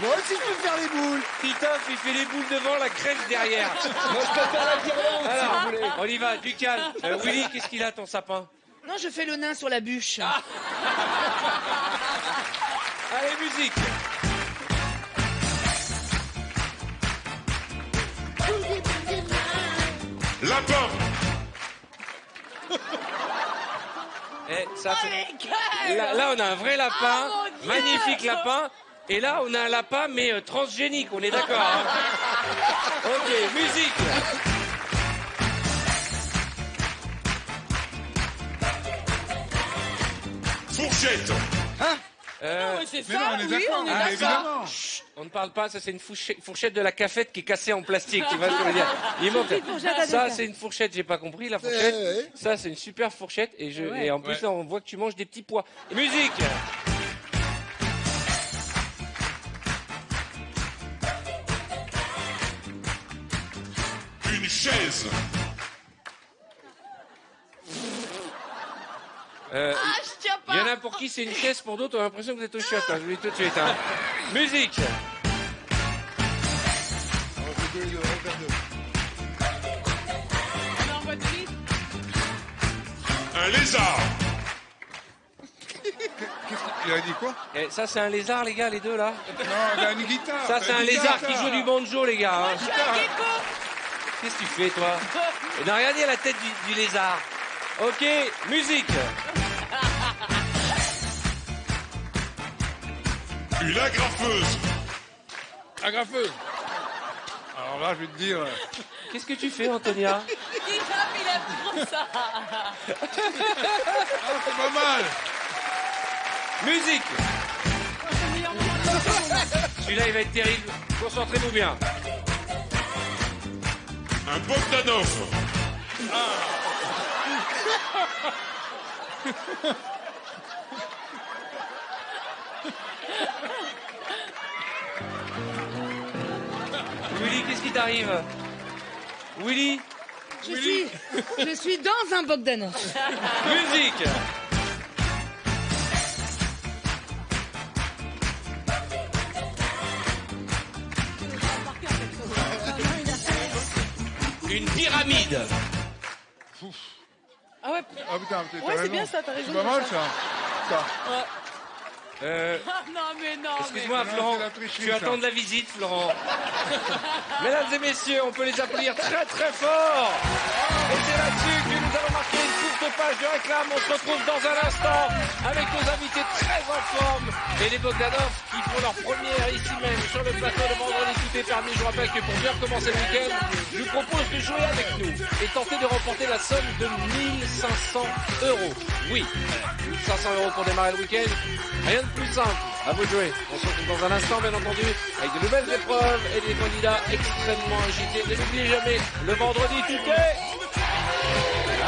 Moi aussi, je peux faire les boules. Titoff, il fait les boules devant, la crèche derrière. Moi, je peux faire la guirlande, si Alors, vous voulez. on y va, du calme. Willy, qu'est-ce qu'il a ton sapin? Non, je fais le nain sur la bûche. Allez, musique. Lapin. Ça fait... là, on a un vrai lapin, magnifique lapin. Et là, on a un lapin, mais transgénique, on est d'accord. Hein. Ok, musique. Fourchette. Mais c'est Mais non, ça, on est oui, d'accord. on est Ah, d'accord. évidemment. On ne parle pas, ça c'est une fourchette de la cafette qui est cassée en plastique, tu vois ce que je veux dire. Il manque. Ça c'est une fourchette, j'ai pas compris la fourchette. Ouais. Ça c'est une super fourchette et, et en plus Ouais. là, on voit que tu manges des petits pois. Musique. Une chaise. Ah, je tiens Il y en pas. a pour qui c'est une chaise, pour d'autres on a l'impression que vous êtes au chiottes, hein, je vous le dis tout de suite. Hein. Musique. On est en boîte de nuit. Un lézard. Il a dit quoi? Ça c'est un lézard les gars, les deux là. Non, il a une guitare. Ça c'est un lézard qui joue du banjo les gars. Hein. Je suis un gecko. Qu'est-ce que tu fais toi? Non, regardez la tête du lézard. Ok, musique. Une agrafeuse. Agrafeuse. Alors là, je vais te dire. Qu'est-ce que tu fais Antonia? Titoff, il aime trop ça. C'est pas mal. Musique. C'est le meilleur moment de l'émission. Celui-là il va être terrible. Concentrez-vous bien. Un Bogdanov. Willy, qu'est-ce qui t'arrive? Willy, Je suis dans un Bogdanov. Musique. Une pyramide. Ah ouais. Ah putain, t'as Ouais, raison. c'est bien ça, t'as raison. C'est pas mal ça. Ça. Non, mais non. Excuse-moi, mais... Florent, c'est la tricherie, tu ça. attends de la visite, Florent. Mesdames et messieurs, on peut les applaudir très très fort. Et c'est là-dessus que nous allons marquer une courte page de réclame. On se retrouve dans un instant avec nos invités très en forme et les Bogdanov qui font leur première ici même sur le plateau de Vendredi Tout est permis. Je vous rappelle que pour bien commencer le week-end, je vous propose de jouer avec nous et tenter de remporter la somme de 1500 €. Oui, 1500 € pour démarrer le week-end. Rien de plus simple. À vous de jouer. On se retrouve dans un instant, bien entendu, avec de nouvelles épreuves et des candidats extrêmement agités. Ne l'oubliez jamais, le vendredi tout est...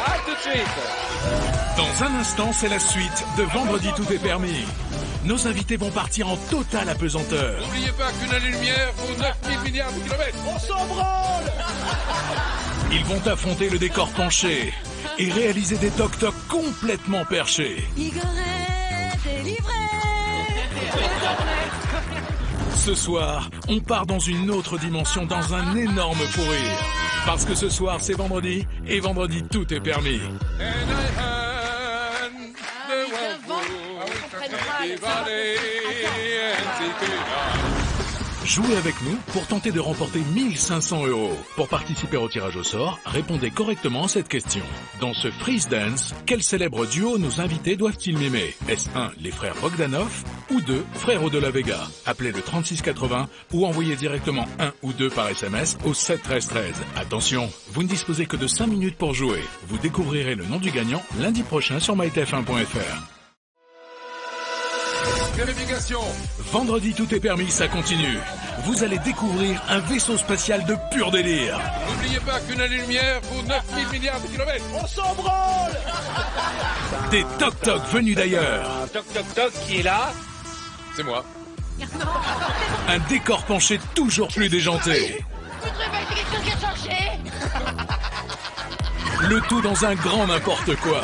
À tout de suite. Dans un instant, c'est la suite de Vendredi Tout est permis. Nos invités vont partir en totale apesanteur. N'oubliez pas qu'une année-lumière vaut 9000 milliards de kilomètres. On s'en branle. Ils vont affronter le décor penché et réaliser des toc-toc complètement perchés. Igor est délivré. Ce soir, on part dans une autre dimension, dans un énorme fou rire. Parce que ce soir, c'est vendredi, et vendredi, tout est permis. And I hand the Jouez avec nous pour tenter de remporter 1500 €. Pour participer au tirage au sort, répondez correctement à cette question. Dans ce Freeze Dance, quel célèbre duo nos invités doivent-ils mimer? Est-ce 1, les frères Bogdanov, ou 2, Frérot de la Vega? Appelez le 3680 ou envoyez directement 1 ou 2 par SMS au 7 13 13. Attention, vous ne disposez que de 5 minutes pour jouer. Vous découvrirez le nom du gagnant lundi prochain sur mytf1.fr. Vérification. Vendredi tout est permis, ça continue. Vous allez découvrir un vaisseau spatial de pur délire. N'oubliez pas qu'une année-lumière vaut 9000 milliards de kilomètres. On s'en branle. Des toc-toc venus d'ailleurs. Toc toc toc qui est là? C'est moi. Un décor penché toujours plus déjanté. Vous trouvez pas que c'est quelque chose qui a changé? Le tout dans un grand n'importe quoi.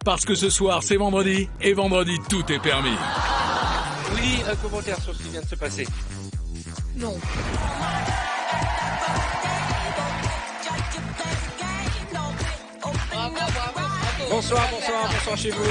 Parce que ce soir c'est vendredi, et vendredi tout est permis. Oui, un commentaire sur ce qui vient de se passer. Non. Bonsoir chez vous.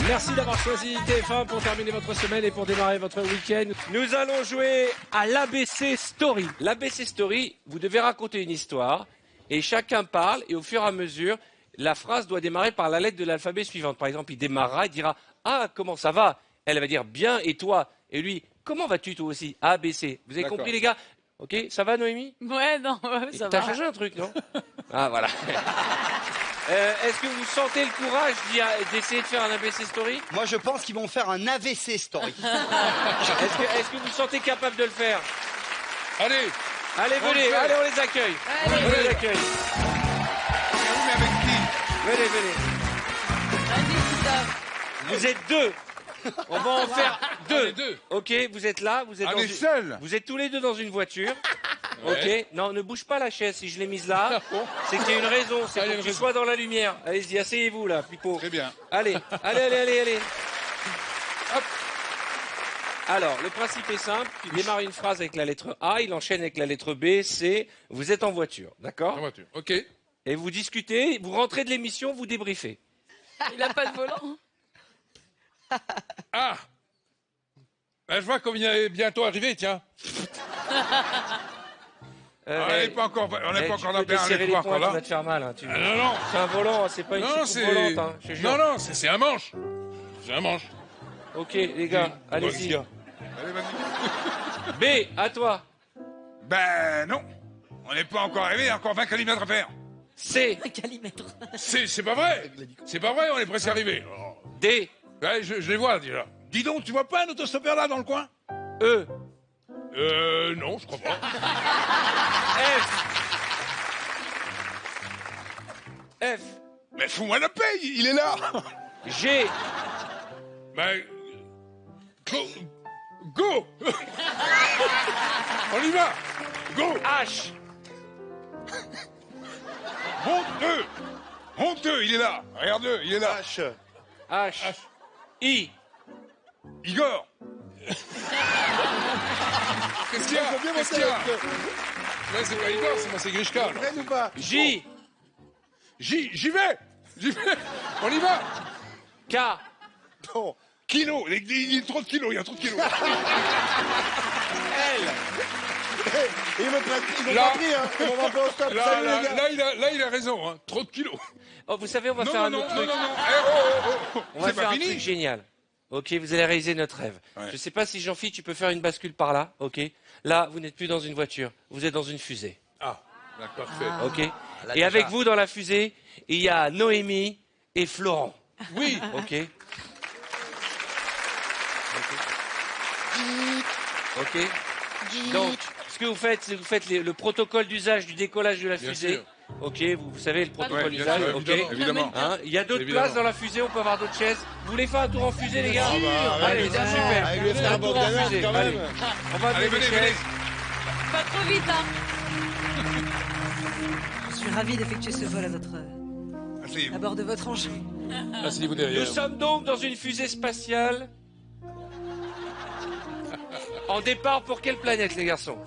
Merci d'avoir choisi TF1 pour terminer votre semaine et pour démarrer votre week-end. Nous allons jouer à l'ABC Story. L'ABC Story, vous devez raconter une histoire et chacun parle et au fur et à mesure, la phrase doit démarrer par la lettre de l'alphabet suivante. Par exemple, il démarrera, il dira « Ah, comment ça va ?» Elle va dire « Bien, et toi ?» Et lui « Comment vas-tu toi aussi ?» A, B, C. Vous avez compris les gars? Ok, ça va Noémie? Ouais, non, ouais, ça va. T'as changé un truc, non? Ah, voilà. Est-ce que vous sentez le courage d'essayer de faire un ABC Story? Moi, je pense qu'ils vont faire un AVC Story. Est-ce que vous vous sentez capable de le faire? Allez. Allez, venez, allez, on les accueille. Allez. On les accueille. Mais avec qui? Venez, venez. Vous êtes deux. On va en faire deux. Deux. Ok, vous êtes là, vous êtes Allez, seul. Vous êtes tous les deux dans une voiture. Ouais. Ok, non, ne bouge pas la chaise. Si je l'ai mise là, c'est qu'il y a une raison. C'est Ah, il y a pour une que tu raison. sois dans la lumière. Allez-y, asseyez-vous là, Pipo. Très bien. Allez, allez. Hop. Alors, le principe est simple. Il démarre une phrase avec la lettre A, il enchaîne avec la lettre B, C. Vous êtes en voiture, d'accord? En voiture. Ok. Et vous discutez, vous rentrez de l'émission, vous débriefez. Il a pas de volant. Ah. Ben, je vois qu'on est bientôt arrivé, tiens. On n'est pas encore dans tu peux la te serrer les quoi, poings, là. tu vas te faire mal. Hein, Ah, non. C'est un volant, c'est pas une Non, soucoupe volante. Hein, je te jure. Non, c'est un manche. C'est un manche. Ok, les gars, allez-y. Allez, vas-y. B, à toi. Ben non. On n'est pas encore arrivé, il y a encore 20 km à faire. C, Calimètre. C'est pas vrai. C'est pas vrai, on est presque arrivé. Oh. D, Ouais, je les vois déjà. Dis donc, tu vois pas un autostoppeur là dans le coin? E, Non, je crois pas. F, Mais fous-moi la paix, il est là. G, Ben. Go. On y va. Go. H, Honteux. Honteux, il est là. Regarde-le, il est là. H. I. Igor. Qu'est-ce qu'il y a? Qu'est-ce qu'il y a? Là, c'est pas Igor, c'est Grishka. Ou pas? J. J'y vais. On y va. K. Bon. Kilo. Il y a trop de kilos. Il y a trop de kilos. L. Ils m'ont pas pris, hein. On va pas au stop. Là, Salut, les gars. là, il a raison. Hein. Trop de kilos. Oh, vous savez, on va faire un autre truc. On va C'est faire pas un fini. truc génial. Ok, vous allez réaliser notre rêve. Ouais. Je sais pas si Jean-Philippe, tu peux faire une bascule par là. Ok. Là, vous n'êtes plus dans une voiture. Vous êtes dans une fusée. Ah, parfait. Ok. Là, Et déjà. avec vous dans la fusée, il y a Noémie et Florent. Oui. Ok. Ok. Donc, ce que vous faites, c'est que vous faites le protocole d'usage du décollage de la Bien fusée. sûr. Ok, vous savez le protocole Ouais, bien d'usage. sûr, Ok. évidemment. Hein, il y a d'autres Évidemment. places dans la fusée, on peut avoir d'autres chaises. Vous voulez faire un tour en fusée, les gars Allez, c'est Avec super. les frères Un tour en Bogdanov, fusée, quand allez. même. On va Allez, amener des venez, chaises. Pas trop vite, hein. Je suis ravie d'effectuer ce vol à bord de votre engin. Asseyez-vous Nous derrière. sommes donc dans une fusée spatiale. En départ pour quelle planète, les garçons?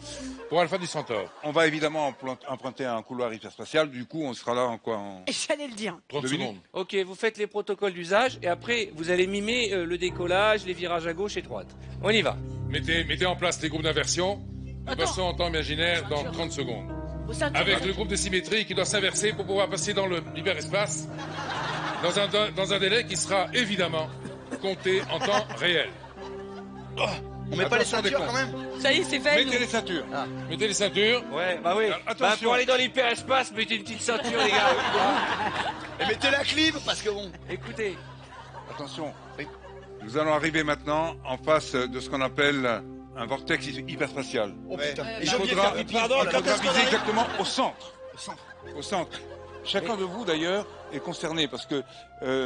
Pour Alpha du Centaure. On va évidemment emprunter un couloir hyperspatial. Du coup, on sera là en quoi? J'allais le dire. 30 2 minutes. secondes. Ok, vous faites les protocoles d'usage et après vous allez mimer le décollage, les virages à gauche et droite. On y va. Mettez en place les groupes d'inversion. Nous passons en temps imaginaire dans 30 secondes. Avec le groupe de symétrie qui doit s'inverser pour pouvoir passer dans l'hyperespace dans un délai qui sera évidemment compté en temps réel. On met pas les Attention des ceintures cons. quand même. Ça y est, c'est fait. Mettez les ceintures. Mettez les ceintures. Ouais, bah oui. Attention. Bah, pour aller dans l'hyperespace, mettez une petite ceinture, les gars. Et mettez la clim parce que bon. Écoutez, Attention. Nous allons arriver maintenant en face de ce qu'on appelle un vortex hyperspatial. Oh putain. Et Il j'ai oublié de faudra, faire pipi. Pardon, Oh, quand il faudra est-ce qu'on viser arrive exactement au centre. Au centre. Chacun de vous, d'ailleurs, est concerné parce que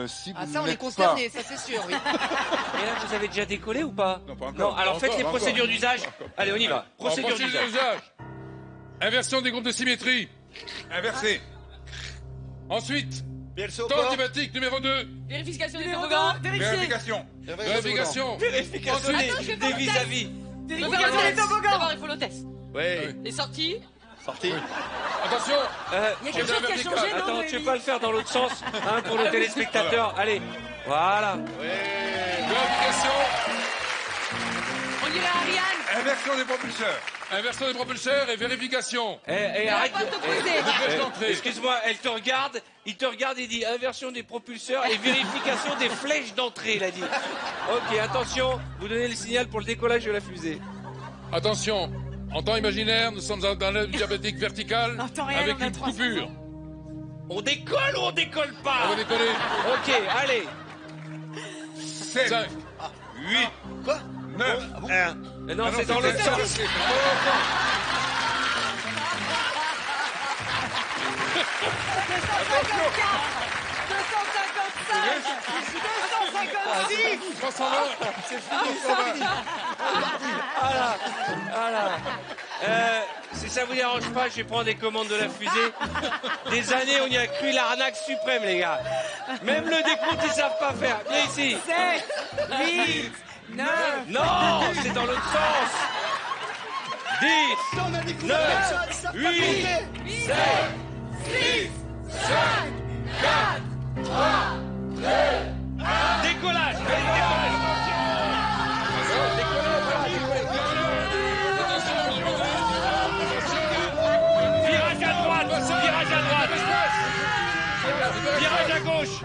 si vous Ah, ça, on est n'êtes concerné, ça c'est sûr, oui. et là vous avez déjà décollé ou pas? Non, pas encore. Non, alors Pas faites encore, les pas procédures encore. d'usage. Allez, on y va. En Procédure d'usage. Inversion des groupes de symétrie. pas inversé, Ensuite, Bielso au temps port. climatique numéro 2. Vérification des Numéro toboggans. 2, vérifiez. vérification, Vérification. Vérification Ensuite, des vis-à-vis. Vérification des toboggans. D'abord, il faut l'hôtesse. Ouais. Les sorties. Sorti. attention. Il y a quelque chose qui a changé, non, Attends, tu Noémie veux pas le faire dans l'autre sens hein, pour nos téléspectateurs? Allez, voilà. Vérification. On dirait Ariane. inversion des propulseurs. Inversion des propulseurs et vérification. Et arrête. Pas t'opposer. De flèche d'entrée. Excuse-moi, il te regarde, il dit inversion des propulseurs et vérification des flèches d'entrée, il a dit. Ok, attention, vous donnez le signal pour le décollage de la fusée. Attention. En temps imaginaire, nous sommes dans la diabétique verticale En temps réel, avec on a une 300. coupure. On décolle ou on décolle On pas? va décoller. Ok, allez. 7, 5. 8, Quoi 9, Mais non, c'est dans l'autre sens. 320. Ah, Voilà. Si ça vous dérange pas, je vais prendre des commandes de la fusée. Des années, on y a cru l'arnaque suprême, les gars. Même le décompte, ils savent pas faire. Viens ici. 7, 8, 9. Non, c'est dans l'autre sens. 10, 9, 8, 7, 6, 5, 4, 3, 2, 1. Décollage. Allez, décollage. Virage à droite. Virage à droite. Virage à gauche.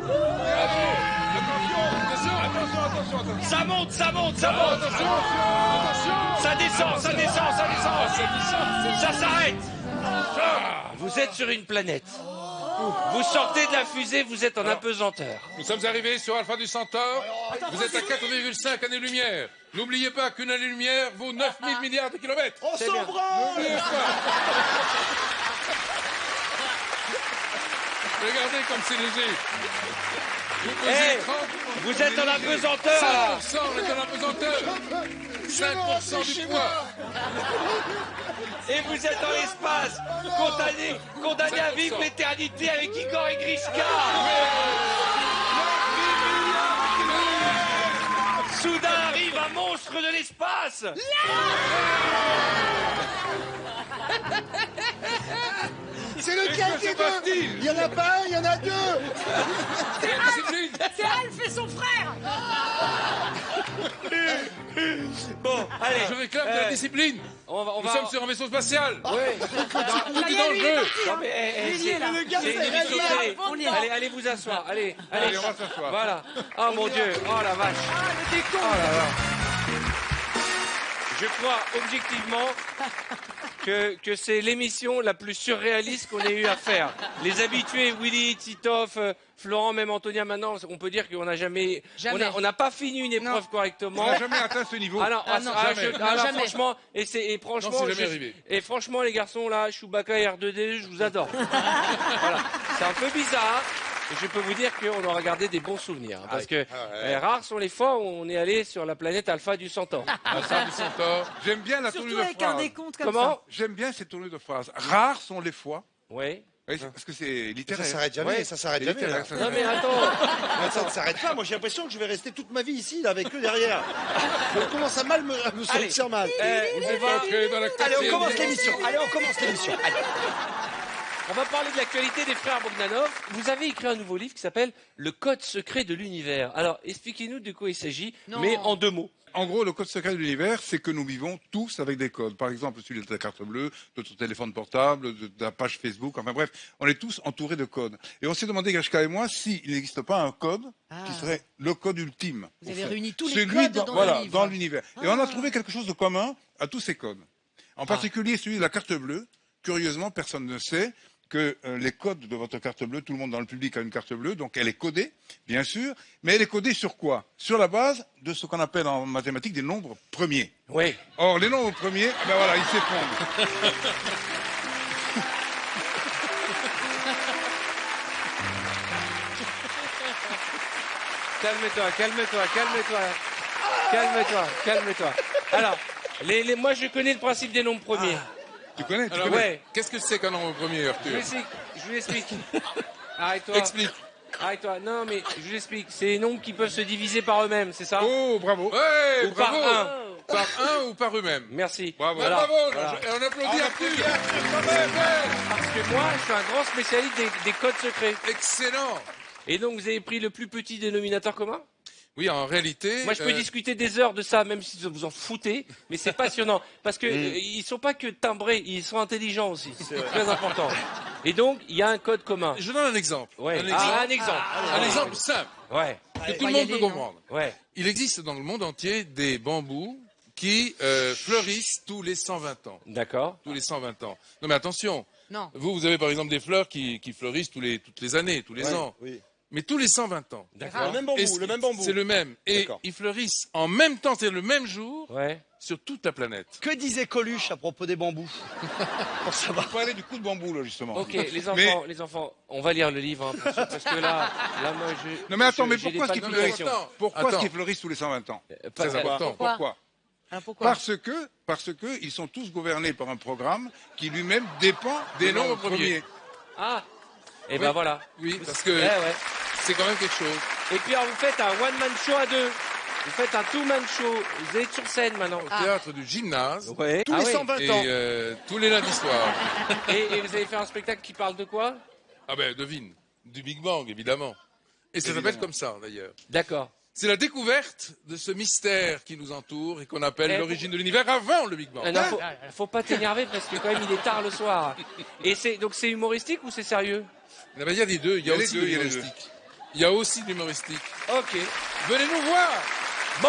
Ça monte, ça monte, ça monte. Ça descend, ça descend, ça descend. Ça s'arrête. Vous êtes sur une planète. Vous sortez de la fusée, vous êtes en apesanteur. Nous sommes arrivés sur Alpha du Centaure. Vous êtes à 4,5 années-lumière. N'oubliez pas qu'une année-lumière vaut 9000 milliards de kilomètres. On s'en branle. N'oubliez pas. Regardez comme c'est léger. Vous pesez Eh, 30. vous êtes en apesanteur, là. 5%, on est en apesanteur. 5% du poids. Et Et vous êtes dans l'espace, condamné à vivre l'éternité avec Igor et Grishka. Soudain arrive un monstre de l'espace. C'est lequel des deux? Il y en a pas un, il y en a deux. C'est Alf et son frère. Bon, allez. Je réclame de la discipline. Nous sommes sur un vaisseau spatial. Ouais. Tout est dangereux. Non, mais, c'est une émission télé. Allez vous asseoir. Allez, Allez, on va s'asseoir. Voilà. Oh mon Dieu. Oh la vache. Oh là là. Je crois objectivement que c'est l'émission la plus surréaliste qu'on ait eu à faire. Les habitués, Willy, Titoff, Florent, même Antonia, maintenant, on peut dire qu'on n'a jamais. On n'a pas fini une épreuve correctement. On n'a jamais atteint ce niveau. Franchement, franchement, Non, c'est jamais arrivé. Et franchement, les garçons, là, Chewbacca et R2D2, je vous adore. Voilà. C'est un peu bizarre. Je peux vous dire qu'on aura gardé des bons souvenirs. Parce que rares sont les fois où on est allé sur la planète Alpha du Centaure. Alpha du Centaure. J'aime bien la tournure Surtout de avec un phrase. décompte comme Comment? J'aime bien cette tournure de phrase. Rares sont les fois. Oui. Oui, parce que c'est Ça littéraire. s'arrête jamais, Ouais. ça s'arrête C'est jamais. littéraire, là. ça Non s'arrête. mais attends. Mais ça ne s'arrête pas. Moi, j'ai l'impression que je vais rester toute ma vie ici, là, avec eux derrière. Je commence à me sentir mal. On va... Entrer dans la Allez, on quatrième commence dimension. l'émission. Allez, on commence l'émission. Allez. On va parler de l'actualité des frères Bogdanov. Vous avez écrit un nouveau livre qui s'appelle Le Code secret de l'univers. Alors, expliquez-nous de quoi il s'agit, mais en 2 mots. En gros, le code secret de l'univers, c'est que nous vivons tous avec des codes. Par exemple, celui de ta carte bleue, de ton téléphone portable, de ta page Facebook. Enfin bref, on est tous entourés de codes. Et on s'est demandé, Grishka et moi, s'il n'existe pas un code qui serait le code ultime. Vous avez réuni tous les Celui codes dans le livre. dans l'univers. Et on a trouvé quelque chose de commun à tous ces codes. En particulier celui de la carte bleue. Curieusement, personne ne sait que les codes de votre carte bleue, tout le monde dans le public a une carte bleue, donc elle est codée, bien sûr, mais elle est codée sur quoi? Sur la base de ce qu'on appelle en mathématiques des nombres premiers. Oui. Or, les nombres premiers, ben voilà, ils s'effondrent. Calme-toi. Alors, moi je connais le principe des nombres premiers. Tu connais? Alors, Ouais. qu'est-ce que c'est qu'un nombre premier, Je Arthur? vous l'explique. Arrête-toi. Explique. Arrête-toi. Non, mais je vous l'explique. C'est les nombres qui peuvent se diviser par eux-mêmes, c'est ça? Oh, bravo. Ouais, Ou par bravo. un. Par un ou par eux-mêmes. Merci. Bravo. Ouais, Alors, bravo. voilà. On applaudit Arthur. Parce que moi, je suis un grand spécialiste des codes secrets. Excellent. Et donc, vous avez pris le plus petit dénominateur commun? Oui, en réalité. Moi, je peux discuter des heures de ça, même si vous en foutez, mais c'est passionnant. Parce que ils sont pas que timbrés, ils sont intelligents aussi. C'est très important. Et donc, il y a un code commun. Je donne un exemple. Ouais. Un exemple, Un exemple. un exemple simple Ouais. que tout le monde peut comprendre. Ouais. Il existe dans le monde entier des bambous qui fleurissent tous les 120 ans. D'accord. Tous les 120 ans. Non, mais attention. Non. Vous avez par exemple des fleurs qui fleurissent toutes les années, tous les ans. Oui. Mais tous les 120 ans. D'accord. Le même Et bambou, le même bambou. C'est le même. Et D'accord. ils fleurissent en même temps, c'est le même jour, Ouais. sur toute la planète. Que disait Coluche à propos des bambous? Pour savoir. On parlait du coup de bambou, là, justement. Ok, les Mais- enfants, on va lire le livre, hein, parce que là, moi, je. Non, mais attends, mais j'ai des pourquoi est-ce qu'ils palpitations. fleurissent? Pourquoi est-ce qu'ils fleurissent tous les 120 ans? Pas- Très important. Pourquoi? Pourquoi? Parce que ils sont tous gouvernés par un programme qui lui-même dépend des nombres premiers. Ah. Et Oui. ben voilà. Oui, parce que Ouais. c'est quand même quelque chose. Et puis alors, vous faites un one-man show à 2. Vous faites un two-man show. Vous êtes sur scène maintenant. Au théâtre du gymnase, Ouais. Tous les 120 et ans. tous les lundis soirs. Et vous avez fait un spectacle qui parle de quoi? Ah ben, devine. Du Big Bang, évidemment. Et ça s'appelle comme ça, d'ailleurs. D'accord. C'est la découverte de ce mystère qui nous entoure et qu'on appelle Eh, l'origine de l'univers avant le Big Bang. Non, faut pas t'énerver parce que quand même il est tard le soir. Et donc c'est humoristique ou c'est sérieux? Eh ben, il y a les deux. Il y a les aussi deux, de il y a les l'humoristique. Il y a aussi de l'humoristique. Ok. Venez nous voir. Bon,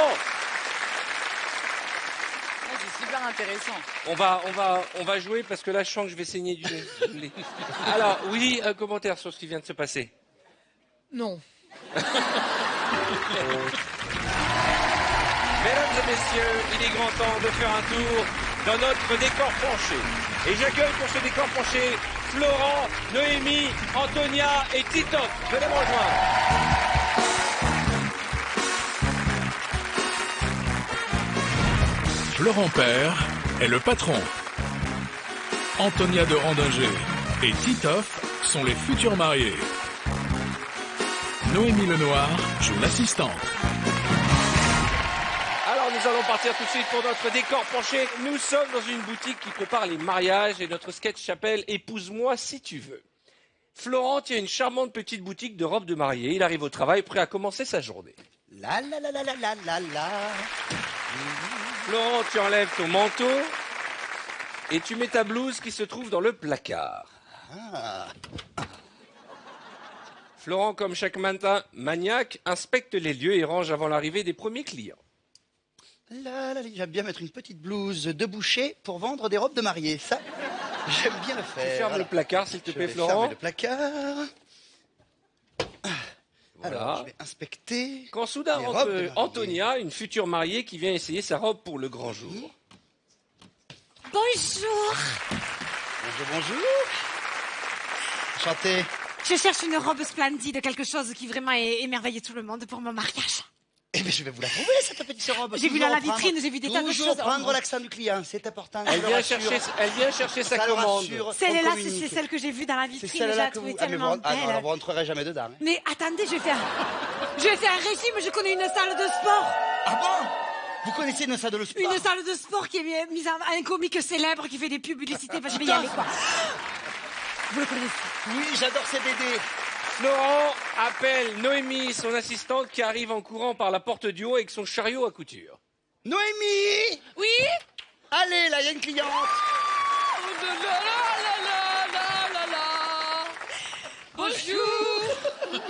C'est super intéressant. on va jouer parce que là je sens que je vais saigner du nez. Alors, oui, un commentaire sur ce qui vient de se passer. Non. Mesdames et messieurs, il est grand temps de faire un tour dans notre décor penché. Et j'accueille pour ce décor penché Florent, Noémie, Antonia et Titoff. Venez me rejoindre. Florent Père est le patron. Antonia de Randinger et Titoff sont les futurs mariés. Noémie Lenoir joue l'assistante. Alors nous allons partir tout de suite pour notre décor penché. Nous sommes dans une boutique qui prépare les mariages et notre sketch s'appelle « Épouse-moi si tu veux ». Florent tient une charmante petite boutique de robes de mariée. Il arrive au travail prêt à commencer sa journée. La la la la la la la la. Florent, tu enlèves ton manteau et tu mets ta blouse qui se trouve dans le placard. Ah. Florent, comme chaque matin maniaque, inspecte les lieux et range avant l'arrivée des premiers clients. Là, là, j'aime bien mettre une petite blouse de boucher pour vendre des robes de mariée. Ça, j'aime bien le faire. Tu fermes le placard, s'il te plaît, Je vais Florent. fermer le placard. Voilà. Alors, je vais inspecter. Quand soudain les rentre robes de mariée. Antonia, une future mariée qui vient essayer sa robe pour le grand jour. Bonjour. Bonjour, bonjour. Enchanté. Je cherche une robe splendide, quelque chose qui vraiment émerveille tout le monde pour mon mariage. Eh bien, je vais vous la trouver, cette petite robe. J'ai vu Toujours dans la prendre- vitrine, j'ai vu des tas de Toujours choses. prendre l'accent du client, c'est important. Elle Ça vient, le rassure. chercher sa Ça le commande. rassure, on Celle-là, communique. c'est celle que j'ai vue dans la C'est vitrine. Je celle-là la que vous... trouvais Ah, mais tellement vous... Ah non, belle. là, vous rentrerez jamais dedans. Hein. Mais attendez, je vais faire un régime. Je connais une salle de sport. Ah bon? Vous connaissez une salle de sport? Une salle de sport qui est mise à un comique célèbre qui fait des publicités. Enfin, je vais y aller, quoi. Vous le connaissez? Oui, j'adore ces BD. Florent appelle Noémie, son assistante, qui arrive en courant par la porte du haut avec son chariot à couture. Noémie! Oui. Allez, là, il y a une cliente. Oh là là là là là là. Bonjour.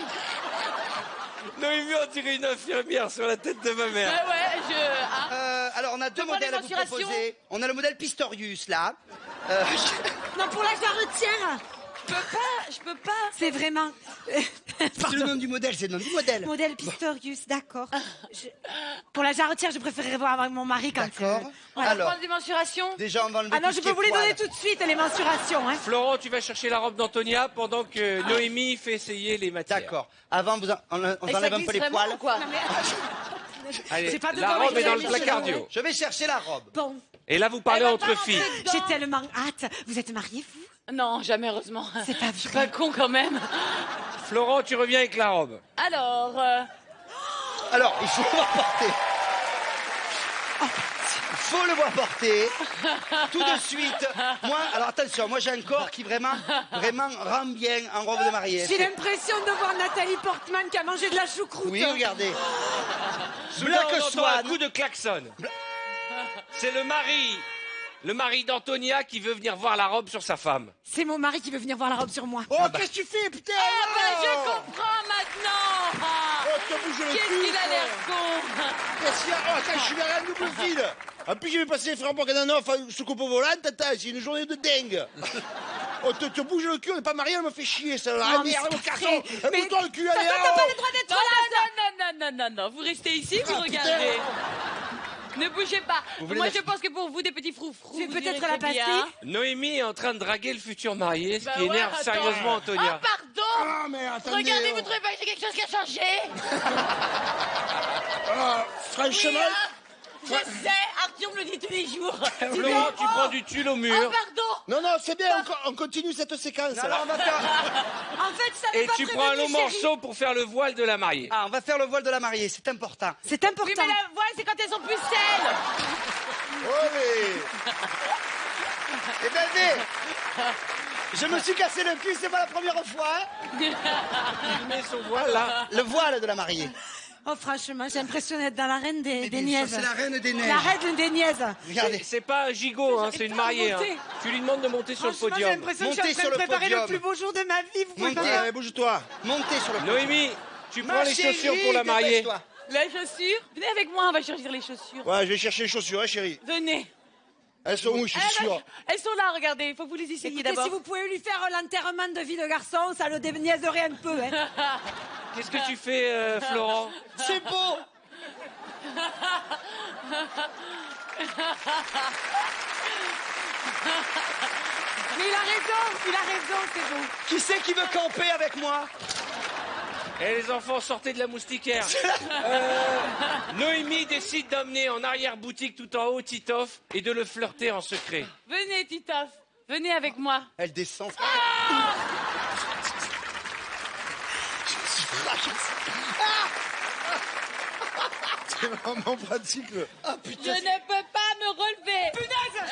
Noémie, on dirait une infirmière sur la tête de ma mère. Ouais, Alors, on a deux veux pas modèles à vous démonstration proposer. On a le modèle Pistorius, là. Non, pour la jarretière. je peux pas. C'est vraiment... C'est le nom du modèle, c'est le nom du modèle. Modèle Pistorius, d'accord. Pour la jarretière, je préférerais voir avec mon mari quand D'accord. Voilà. Alors, Prendre des mensurations. déjà, on va enlever Ah non, tout je ce peux qui vous est les donner poil. tout de suite, les mensurations. Hein. Florent, tu vas chercher la robe d'Antonia pendant que Noémie fait essayer les matières. D'accord. Avant, on Et enlève ça un peu glisse les vraiment poils. ou quoi? Non, mais... Allez, J'ai pas de la temps, robe mais est dans je le vais placard du chercher haut. Je vais chercher la robe. Bon, Et là, vous parlez Elle va entre pas filles. rentrer dedans. j'ai tellement hâte. Vous êtes mariés, vous? Non, jamais, heureusement. C'est pas Je suis vrai. pas con quand même. Florent, tu reviens avec la robe. Alors, Alors, il faut le voir porter. Il faut le voir porter. Tout de suite. Moi, alors attention, moi j'ai un corps qui vraiment rend bien en robe de mariée. J'ai l'impression de voir Nathalie Portman qui a mangé de la choucroute. Oui, regardez. Soudain, Black on entend Swan. un coup de klaxon. C'est le mari d'Antonia qui veut venir voir la robe sur sa femme. C'est mon mari qui veut venir voir la robe sur moi. Oh, qu'est-ce que tu fais, putain? ah bah, je comprends maintenant. Oh, te bouge le Qu'est-ce cul, qu'il a toi. l'air con. Qu'est-ce qu'il y a? Oh, attends, je suis vers un double fil. En plus, je vais passer les frères Bogdanov sous copo volant. Attends, c'est une journée de dingue. Oh, te bouge le cul, on n'est pas mariés, elle me fait chier, ça. Non, Ah, mais merde, c'est mon pas garçon. vrai. Mais Mets-toi le cul, T'as allez, pas oh. le droit d'être là. Non, vous restez ici, vous Ah, regardez. putain. Ne bougez pas. voulez Moi, la- je pense que pour vous, des petits froufrous. Je vais vous peut-être irez la très bien. passer. Noémie est en train de draguer le futur marié, ce Bah qui ouais, énerve attends. sérieusement Antonia. Ah, pardon. Ah, mais attendez. Regardez, oh. vous trouvez pas que c'est quelque chose qui a changé? Ah, franchement. Oui, hein. Je sais, Arthur me le dit tous les jours. Florent, tu prends du tulle au Oh, mur. pardon. Non, non, c'est bien, on continue cette séquence. Alors, on va faire... En fait, ça n'est Et pas tu prévu, prends un long chérie. morceau pour faire le voile de la mariée. Ah, on va faire le voile de la mariée, c'est important. C'est important. Oui, mais la voile, c'est quand elles sont plus selles. Ouais. Eh ben, je me suis cassé le cul, c'est pas la première fois. Il met son voile là. Le voile de la mariée. Oh, franchement, j'ai l'impression d'être dans la reine des bien niaises. sûr, c'est la reine des neiges. La reine des niaises. Regardez. C'est pas un gigot, hein, c'est une mariée. hein. monter. Tu lui demandes de monter sur le Franchement, j'ai podium. l'impression que je suis en Montez train sur de le préparer le podium. plus beau jour de ma vie. Vous pouvez Montez. pas... Allez, bouge-toi. Montez sur le podium. Noémie, tu Ma prends les chérie, chaussures pour la mariée. dépêche-toi. Les chaussures. Venez avec moi, on va choisir les chaussures. Ouais, je vais chercher les chaussures, hein, chérie. Venez. Elles sont où, je suis sûr. Elles sont là, regardez. Il faut que vous les essayiez Écoutez, d'abord. si vous pouvez lui faire l'enterrement de vie de garçon, ça le déniaiserait un peu. Hein. Qu'est-ce que tu fais, Florent? C'est beau. Mais il a raison, c'est bon. Qui c'est qui veut camper avec moi? Et les enfants, sortez de la moustiquaire. Noémie décide d'emmener en arrière-boutique tout en haut Titoff et de le flirter en secret. Venez, Titoff. Venez avec moi. Elle descend. C'est vraiment pratique. Ah Je putain. ne peux pas me relever. Punaise.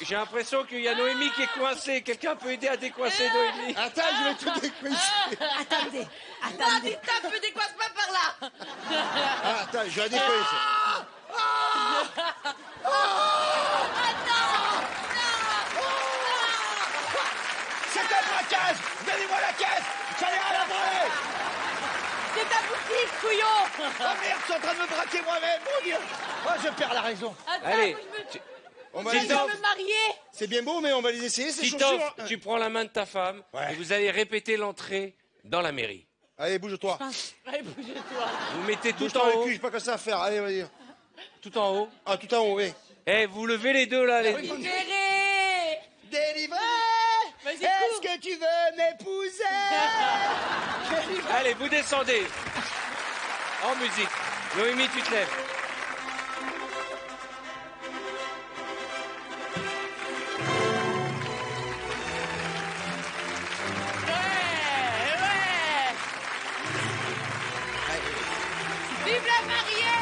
J'ai l'impression qu'il y a Noémie qui est coincée. Quelqu'un peut aider à décoincer Noémie? Attends, je vais tout décoincer. Attendez, Ah, attendez. dis tape, me décoince pas par là. Ah, attends, je vais la décoincer. C'est un braquage. Donnez-moi la caisse. J'en ai rien à branler. C'est ta boutique, couillon. Oh merde, je suis en train de me braquer moi-même. Mon Dieu. Oh, je perds la raison. Attends, Allez, On va je les... dois me marier. C'est bien beau, mais on va les essayer, ces Titoff, chaussures. tu prends la main de ta femme Ouais. et vous allez répéter l'entrée dans la mairie. Allez, bouge-toi. Allez, bouge-toi. Vous mettez tout Bouge-toi en le haut. cul, j'ai pas que ça à faire. Allez, vas-y. Tout en haut. Ah, tout en haut, oui. Eh, vous levez les deux là. Les... Libéré. Délivré. Vas-y, Est-ce cours. que tu veux m'épouser? Allez, vous descendez. En musique. Noémie, tu te lèves. Vive la mariée.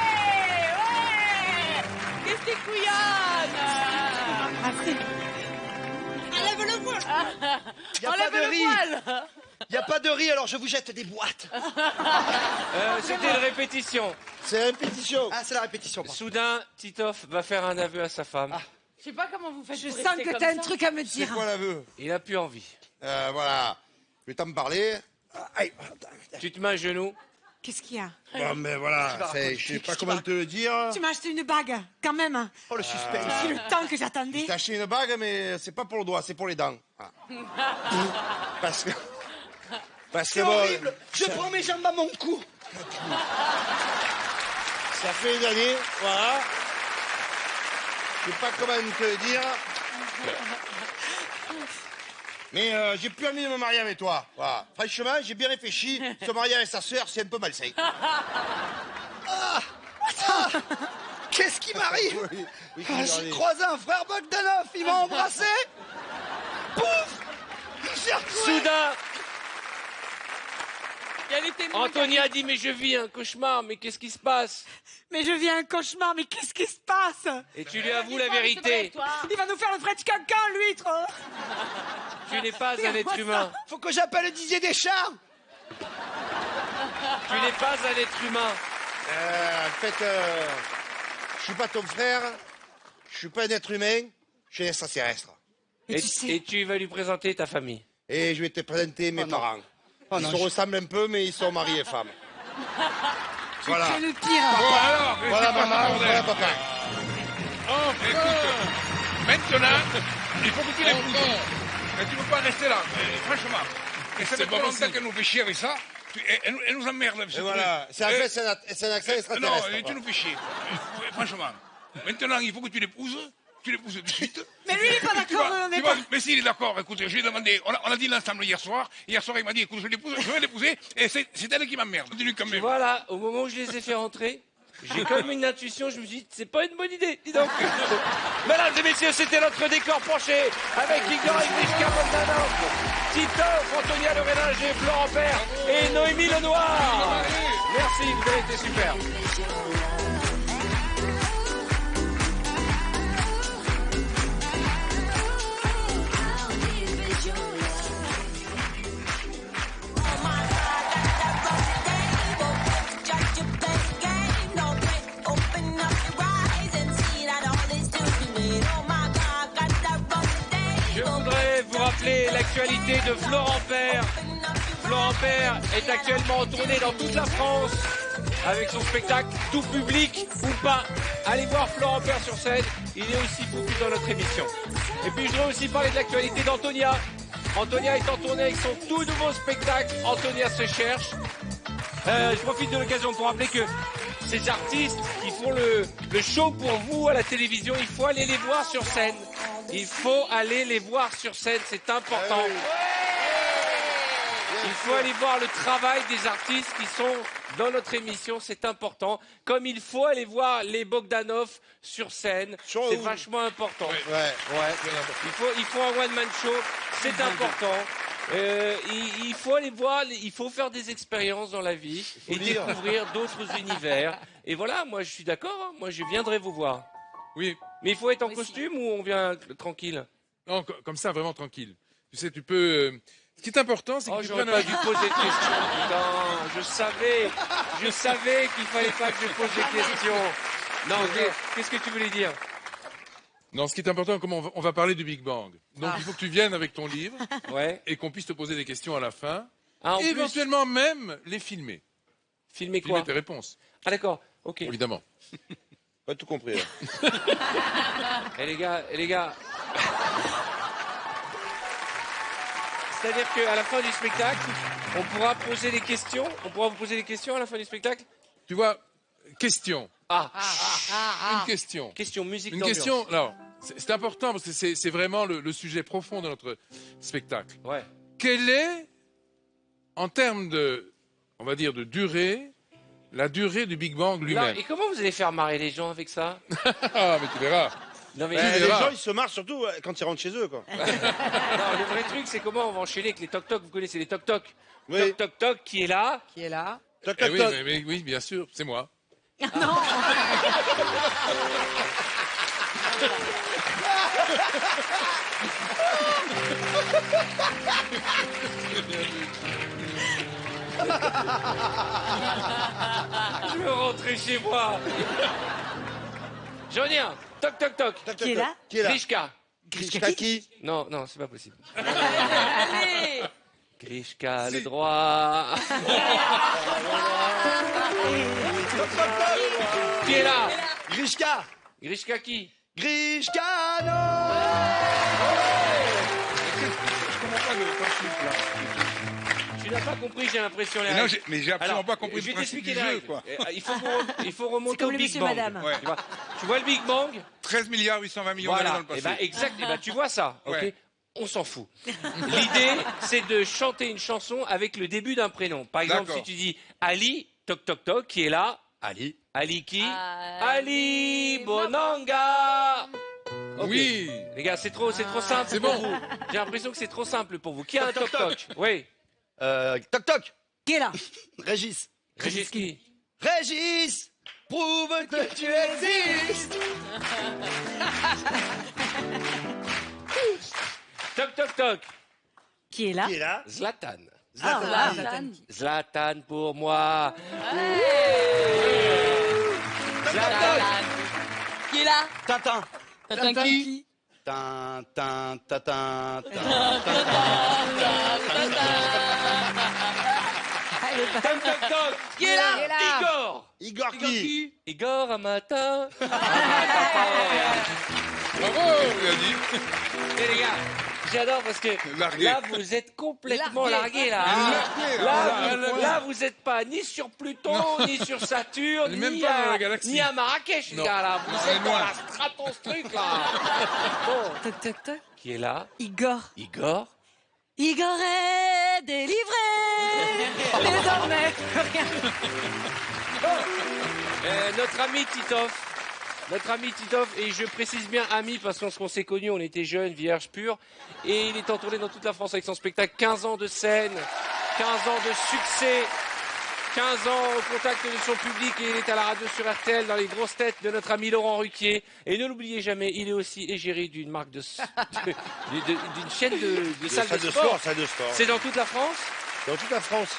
Ouais. Qu'est-ce que t'es couillonne. Enlève le voile. Y a Enlève pas de le riz. voile. Y a pas de riz, alors je vous jette des boîtes. C'était une répétition. C'est répétition. Ah, c'est la répétition. pardon. Soudain, Titoff va faire un aveu à sa femme. Je sais pas comment vous faites. Je pour sens rester que comme t'as un ça. truc à me C'est dire. quoi l'aveu? Il a plus envie. Voilà. Je vais t'en parler. Aïe. Tu te mets à genoux. Qu'est-ce qu'il y a? Bon, mais voilà, je sais pas comment te le dire. Tu m'as acheté une bague, quand même. Oh, le suspense. C'est le temps que j'attendais. T'as acheté une bague, mais c'est pas pour le doigt, c'est pour les dents. Ah. Parce que C'est bon, horrible. Je prends mes jambes à mon cou. ça fait une année, voilà. Je sais pas comment te le dire. Mais j'ai plus envie de me marier avec toi. Voilà. Franchement, j'ai bien réfléchi. Se marier avec sa sœur, c'est un peu malsain. Qu'est-ce qui m'arrive? Oui, Ah, j'ai croisé un frère Bogdanov. Il m'a embrassé. Pouf. J'ai retrouvé. Soudain, Quel était mon Antonia dit mais je vis un cauchemar, mais qu'est-ce qui se passe? Mais je vis un cauchemar, mais qu'est-ce qui se passe? Et tu lui avoues la Dis-moi, c'est vrai, vérité. toi. Il va nous faire le French cancan, l'huître. Tu n'es pas un être humain. Faut que j'appelle Didier Deschamps. Tu n'es pas un être humain. En fait, je suis pas ton frère. Je suis pas un être humain. Je suis un extraterrestre. Et tu vas lui présenter ta famille. Et je vais te présenter mes non. parents. Oh Ils non, se ressemblent un peu, mais ils sont mariés et femmes. Voilà. C'est le pire. Bon, alors, Voilà maman, voilà papa. Oh, écoute, maintenant, il faut que tu l'épouses. Mais tu ne peux pas rester là, franchement. Et ça fait trop longtemps qu'elle nous fait chier avec ça. Elle nous emmerde. Et voilà. C'est en fait, c'est un accent extraterrestre. Non, tu voilà. nous fais chier. Franchement. Maintenant, il faut que tu l'épouses. Tu l'épouses de suite. Mais lui, il est pas d'accord, on est pas... Mais s'il est d'accord, écoute, je lui ai demandé, on a dit l'ensemble hier soir. Hier soir, il m'a dit, écoute, je vais l'épouser, et c'est elle qui m'emmerde. Dis-lui quand même. Voilà, au moment où je les ai fait rentrer, j'ai comme une intuition, je me suis dit, c'est pas une bonne idée, dis donc. Mesdames et messieurs, c'était notre décor penché, avec Igor Ignichka Bogdanov, Titoff, Antonia Lorélinger, Florent Père et Noémie Lenoir. Merci, vous avez été super. Je voudrais vous rappeler l'actualité de Florent Père. Florent Père est actuellement en tournée dans toute la France avec son spectacle Tout public ou pas. Allez voir Florent Père sur scène, il est aussi foutu dans notre émission. Et puis je voudrais aussi parler de l'actualité d'Antonia. Antonia est en tournée avec son tout nouveau spectacle Antonia se cherche. Je profite de l'occasion pour rappeler que ces artistes qui font le show pour vous à la télévision, il faut aller les voir sur scène. Il faut aller les voir sur scène, c'est important. Il faut aller voir le travail des artistes qui sont dans notre émission, c'est important. Comme il faut aller voir les Bogdanov sur scène, c'est vachement important. Ouais. Il faut un one-man show, c'est important. Il faut aller voir, il faut faire des expériences dans la vie et découvrir d'autres univers. Et voilà, moi je suis d'accord, hein, moi je viendrai vous voir. Oui. Mais il faut être en costume ou on vient tranquille? Non, comme ça, vraiment tranquille. Tu sais, tu peux... Ce qui est important, c'est que tu j'aurais pas dû poser de questions, putain. Je savais qu'il fallait pas que je pose des questions. Non, qu'est-ce que tu voulais dire? Non, ce qui est important, comment on va parler du Big Bang. Donc, il faut que tu viennes avec ton livre et qu'on puisse te poser des questions à la fin. Et éventuellement même les filmer. Filmer quoi? Filmer tes réponses. Ah d'accord, ok. Évidemment. Pas tout compris. Là. Les gars. C'est-à-dire qu'à la fin du spectacle, on pourra poser des questions. On pourra vous poser des questions à la fin du spectacle. Tu vois, question. Une question. Question musique. Une question. Alors, c'est important parce que c'est vraiment le sujet profond de notre spectacle. Ouais. Quelle est, en termes de, on va dire, de durée, la durée du Big Bang lui-même? Et comment vous allez faire marrer les gens avec ça? Ah, mais tu verras. Non, mais les gens, ils se marrent surtout quand ils rentrent chez eux, quoi. Non, le vrai truc, c'est comment on va enchaîner avec les toc-toc. Vous connaissez les toc-toc? Oui. Toc-toc, qui est là? Toc, Eh toc, oui, toc. oui, bien sûr, c'est moi. Non. Je veux rentrer chez moi. J'en ai un. Toc, toc, toc. Qui est là? Grishka. Grishka qui? Non, c'est pas possible. Allez. Grishka, le droit. Qui est là? Grishka. Grishka qui? Grishka, non. Je comprends pas le principe, là. Tu n'as pas compris, j'ai l'impression. Mais non, mais j'ai absolument pas compris je le vais principe t'expliquer du les jeu, règles. quoi. Il faut remonter comme au le Big monsieur Bang. madame. Ouais. Tu vois le Big Bang? 13 milliards 820 millions d'années dans le passé. Exact. Tu vois ça, ok? Ouais. On s'en fout. L'idée, c'est de chanter une chanson avec le début d'un prénom. Par exemple, D'accord. si tu dis Ali, toc toc toc, qui est là? Ali. Ali qui? Ali Bonanga. Ok. Oui. Les gars, c'est trop simple C'est pour bon. vous. J'ai l'impression que c'est trop simple pour vous. Qui a un toc toc? Oui. Toc toc. Qui est là? Régis. Régis qui? Régis, prouve que tu existes. Toc toc toc. Qui est là? Qui est là? Zlatan. Zlatan. Zlatan pour moi. Zlatan. Qui est là? Tintin. Tintin qui? Tintin. Toc toc toc. Qui est là? Igor. Igor qui? Igor un matin. Bravo, il a dit. Et les gars, j'adore parce que Largué. là vous êtes complètement largués là. Là vous n'êtes pas ni sur Pluton, ni sur Saturne, Même ni, pas dans la à, galaxie. ni à Marrakech, les Non. gars là. Vous On est êtes dans loin. la stratosphérique là. Bon, Toc toc toc. qui est là? Igor. Igor. Igor est délivré. Désormais, plus rien. Notre ami Titoff. Notre ami Titoff, et je précise bien ami parce qu'on s'est connus, on était jeunes, vierges purs, et il est en tournée dans toute la France avec son spectacle, 15 ans de scène, 15 ans de succès, 15 ans au contact de son public, et il est à la radio sur RTL dans les grosses têtes de notre ami Laurent Ruquier. Et ne l'oubliez jamais, il est aussi égérie d'une marque d'une chaîne de salles de sport. Salle de sport. C'est dans toute la France? Dans toute la France.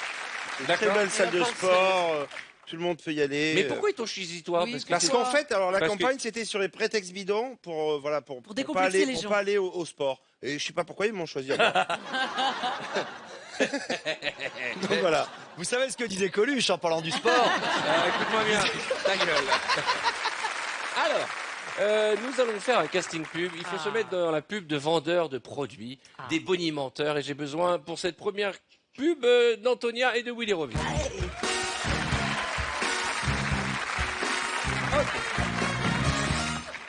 Une très D'accord. belle salle de sport. Tout le monde peut y aller. Mais pourquoi ils t'ont choisi toi? Parce qu'en fait, alors la Parce que- campagne, c'était sur les prétextes bidons pour Pour décomplexer les gens. pas aller au sport. Et je sais pas pourquoi ils m'ont choisi. moi. Donc voilà. Vous savez ce que disait Coluche en parlant du sport? Écoute-moi bien, ta gueule. Alors, nous allons faire un casting pub. Il faut se mettre dans la pub de vendeurs de produits, des bonimenteurs. Et j'ai besoin pour cette première pub d'Antonia et de Willy Robbins.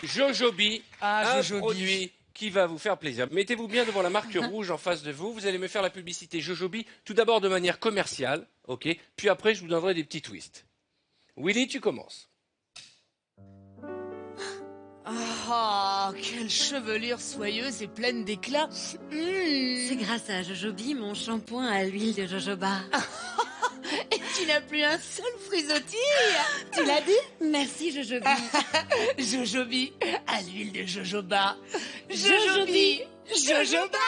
Jojobi, un Jojobi. produit qui va vous faire plaisir. Mettez-vous bien devant la marque rouge en face de vous. Vous allez me faire la publicité Jojobi, tout d'abord de manière commerciale, ok. Puis après, je vous donnerai des petits twists. Willy, tu commences. Oh, quelle chevelure soyeuse et pleine d'éclat. C'est grâce à Jojobi, mon shampoing à l'huile de jojoba. Et tu n'as plus un seul frisottis. Tu l'as dit? Merci Jojobi. Jojobi à l'huile de jojoba. Jojobi, jojoba.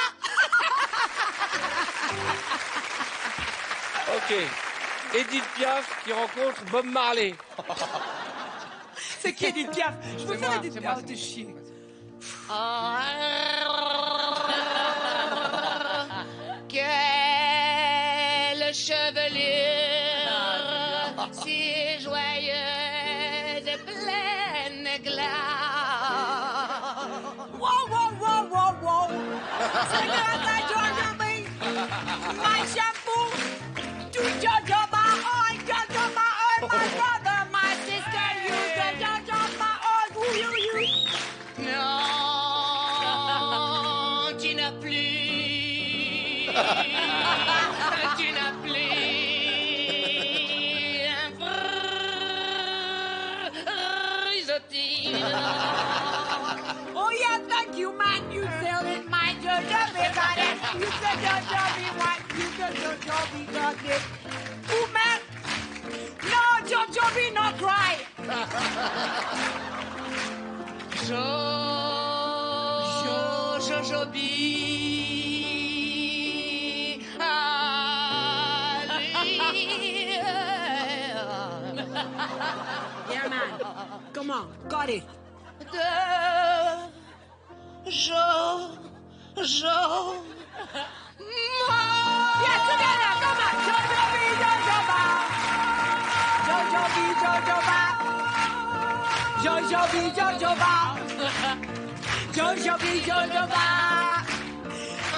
Ok. Edith Piaf qui rencontre Bob Marley. C'est qui Edith Piaf? Je peux faire Edith Piaf. Oh, t'es chier. Quelle chevelure si joyeuse et pleine d'éclat. Wow, wow, wow, wow, wow. C'est grâce à Jojobi, my shampoo, to jojoba, oh jojoba, oh my brother, my sister, you jojoba, oh you. Non, tu n'as plus. Tu n'as plus un frisottis. Oh yeah, thank you, man. You sell it, my Jojobi got it. You said Jojobi what? You said Jojobi got it. Oh man, no Jojobi, no cry. Jojobi. Yeah, man. Come on, got it. Yeah, together, come on. Jojobi, jojoba. Jojobi, jojoba. Jojobi, jojoba.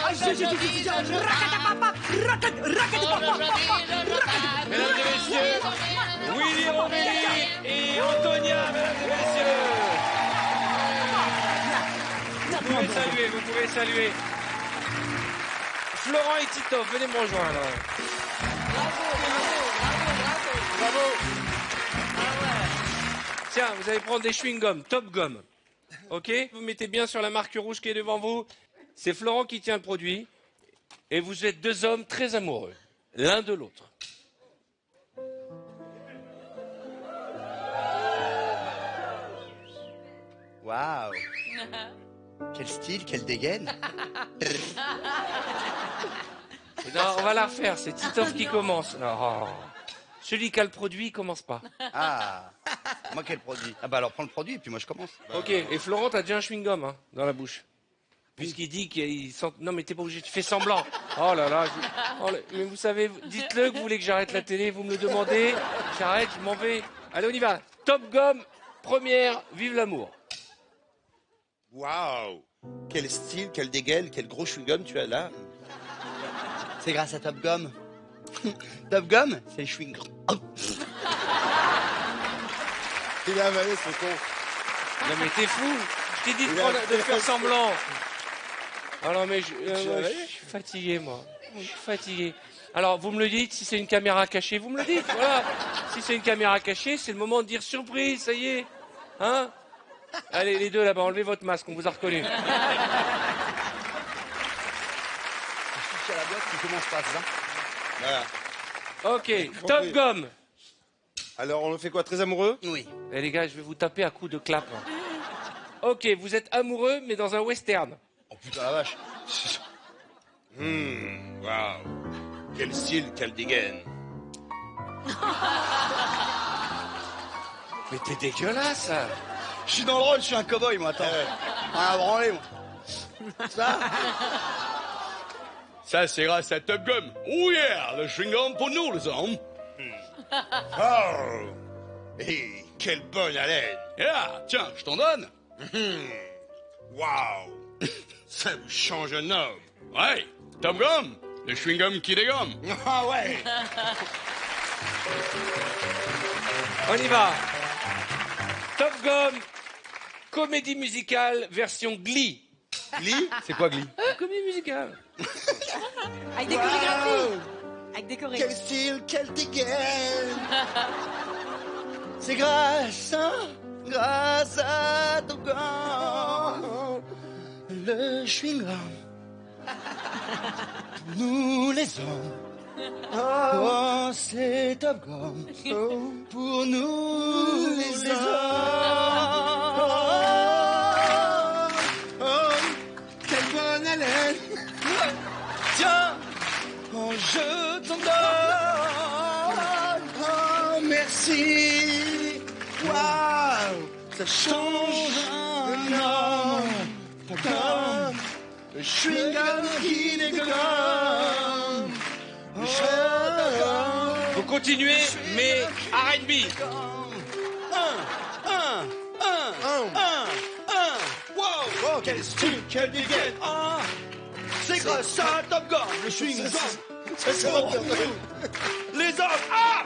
Jojobi, jojoba. Mesdames et messieurs, Willy Rovelli et Antonia, mesdames et messieurs. Vous pouvez saluer. Florent et Titoff, venez me rejoindre. Bravo. Tiens, vous allez prendre des chewing-gums, Top Gum. Ok? Vous mettez bien sur la marque rouge qui est devant vous. C'est Florent qui tient le produit. Et vous êtes deux hommes très amoureux, l'un de l'autre. Waouh. Quel style, quelle dégaine. Non, on va la refaire, c'est Titoff qui commence. Non. Celui qui a le produit, il commence pas. Ah, moi quel produit? Ah bah alors prends le produit et puis moi je commence. Ok, et Florent, t'as déjà un chewing-gum dans la bouche. Puisqu'il dit qu'il sent... Non mais t'es pas obligé, tu fais semblant. Oh là là, mais vous savez, dites-le que vous voulez que j'arrête la télé, vous me le demandez, j'arrête, je m'en vais. Allez, on y va. Top Gum, première, vive l'amour. Waouh. Quel style, quelle dégaine, quel gros chewing-gum tu as là. C'est grâce à Top Gum. Top Gum, c'est le chewing-gum. Il a avalé ce con. Non mais t'es fou, je t'ai dit de faire semblant. Ah non mais je suis fatigué moi, je suis fatigué. Alors vous me le dites, si c'est une caméra cachée, vous me le dites, voilà. Si c'est une caméra cachée, c'est le moment de dire surprise, ça y est. Hein? Allez les deux là-bas, enlevez votre masque, on vous a reconnu. Je suis à la boîte qui commence pas, ça. Voilà. Ok, Top Gum. Alors on le fait quoi, très amoureux? Oui. Eh les gars, je vais vous taper à coups de clap. Ok, vous êtes amoureux, mais dans un western. Oh putain la vache. Waouh. Quel style, quelle dégaine. Mais t'es dégueulasse. Je suis dans le rôle, je suis un cow-boy moi, attends. Rien à branler moi. Ça, c'est grâce à Top Gum. Oh yeah, le chewing-gum pour nous, les hommes. Oh. Et quelle bonne haleine. Yeah, tiens, je t'en donne. Waouh. Ça vous change un homme. Ouais, Top Gum, le chewing-gum qui dégomme. Ah ouais. On y va. Top Gum, comédie musicale version Glee. Glee. C'est quoi Glee? Comédie musicale. Avec des chorégraphies. Avec des Quel chorégraphies. style, quel dégaine. C'est grâce à ton gant, le chewing-gum. Nous les hommes, oh c'est Top Gun. Pour nous les hommes, oh, quelle bonne haleine. Tiens, oh, je t'en donne, oh merci. Waouh, ça change un homme. Comme le chewing-gum qui dégomme. Vous continuez, mais R&B. Wow, quel style, quel dégaine. Ah, c'est grâce à Top Gun, le chewing-gum. C'est bon. Les hommes. Ah,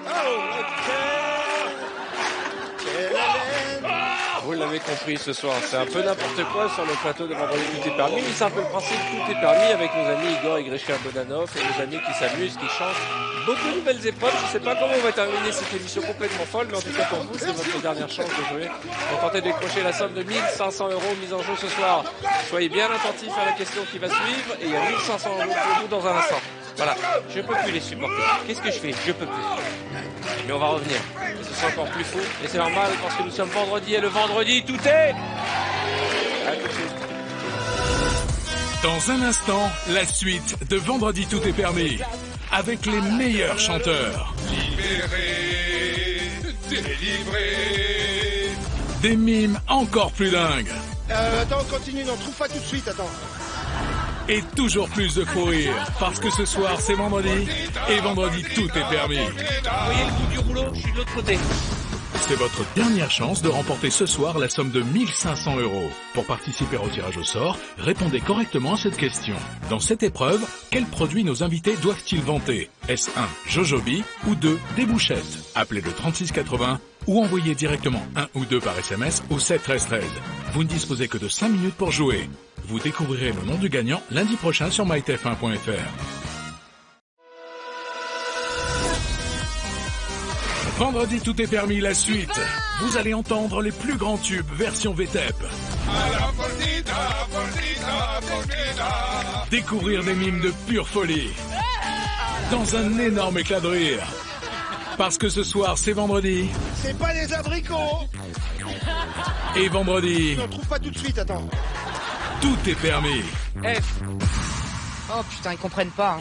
Vous l'avez compris ce soir, c'est un peu n'importe quoi sur le plateau de Vendredi Tout est permis, mais c'est un peu le principe, tout est permis avec nos amis Igor et Grishka Bodanov et nos amis qui s'amusent, qui chantent. Beaucoup de nouvelles épreuves, je ne sais pas comment on va terminer cette émission complètement folle, mais en tout cas pour vous, c'est votre dernière chance de jouer. Pour tenter de décrocher la somme de 1 500 € mise en jeu ce soir. Soyez bien attentifs à la question qui va suivre, et il y a 1 500 € pour vous dans un instant. Voilà, je peux plus les supporter. Qu'est-ce que je fais? Je peux plus. Mais on va revenir. Et ce sera encore plus fou. Et c'est normal parce que nous sommes vendredi et le vendredi, tout est... À tout de suite. Dans un instant, la suite de Vendredi Tout est permis. Avec les meilleurs chanteurs. Libéré, délivré. Des mimes encore plus dingues. Attends, continue, non, trouve pas tout de suite, attends. Et toujours plus de fou rire. Parce que ce soir, c'est vendredi. Et vendredi, tout est permis. Vous voyez le bout du rouleau? Je suis de l'autre côté. C'est votre dernière chance de remporter ce soir la somme de 1 500 €. Pour participer au tirage au sort, répondez correctement à cette question. Dans cette épreuve, quels produits nos invités doivent-ils vanter? Est-ce 1, Jojobi ou 2, des bouchettes? Appelez le 3680 ou envoyez directement 1 ou 2 par SMS au 7 13 13. Vous ne disposez que de 5 minutes pour jouer. Vous découvrirez le nom du gagnant lundi prochain sur mytf1.fr. Vendredi, tout est permis, la suite. Vous allez entendre les plus grands tubes version VTEP. Découvrir des mimes de pure folie. Dans un énorme éclat de rire. Parce que ce soir, c'est vendredi. C'est pas des abricots. Et vendredi, Non, trouve pas tout de suite, attends. tout est permis. F. Oh putain, ils comprennent pas.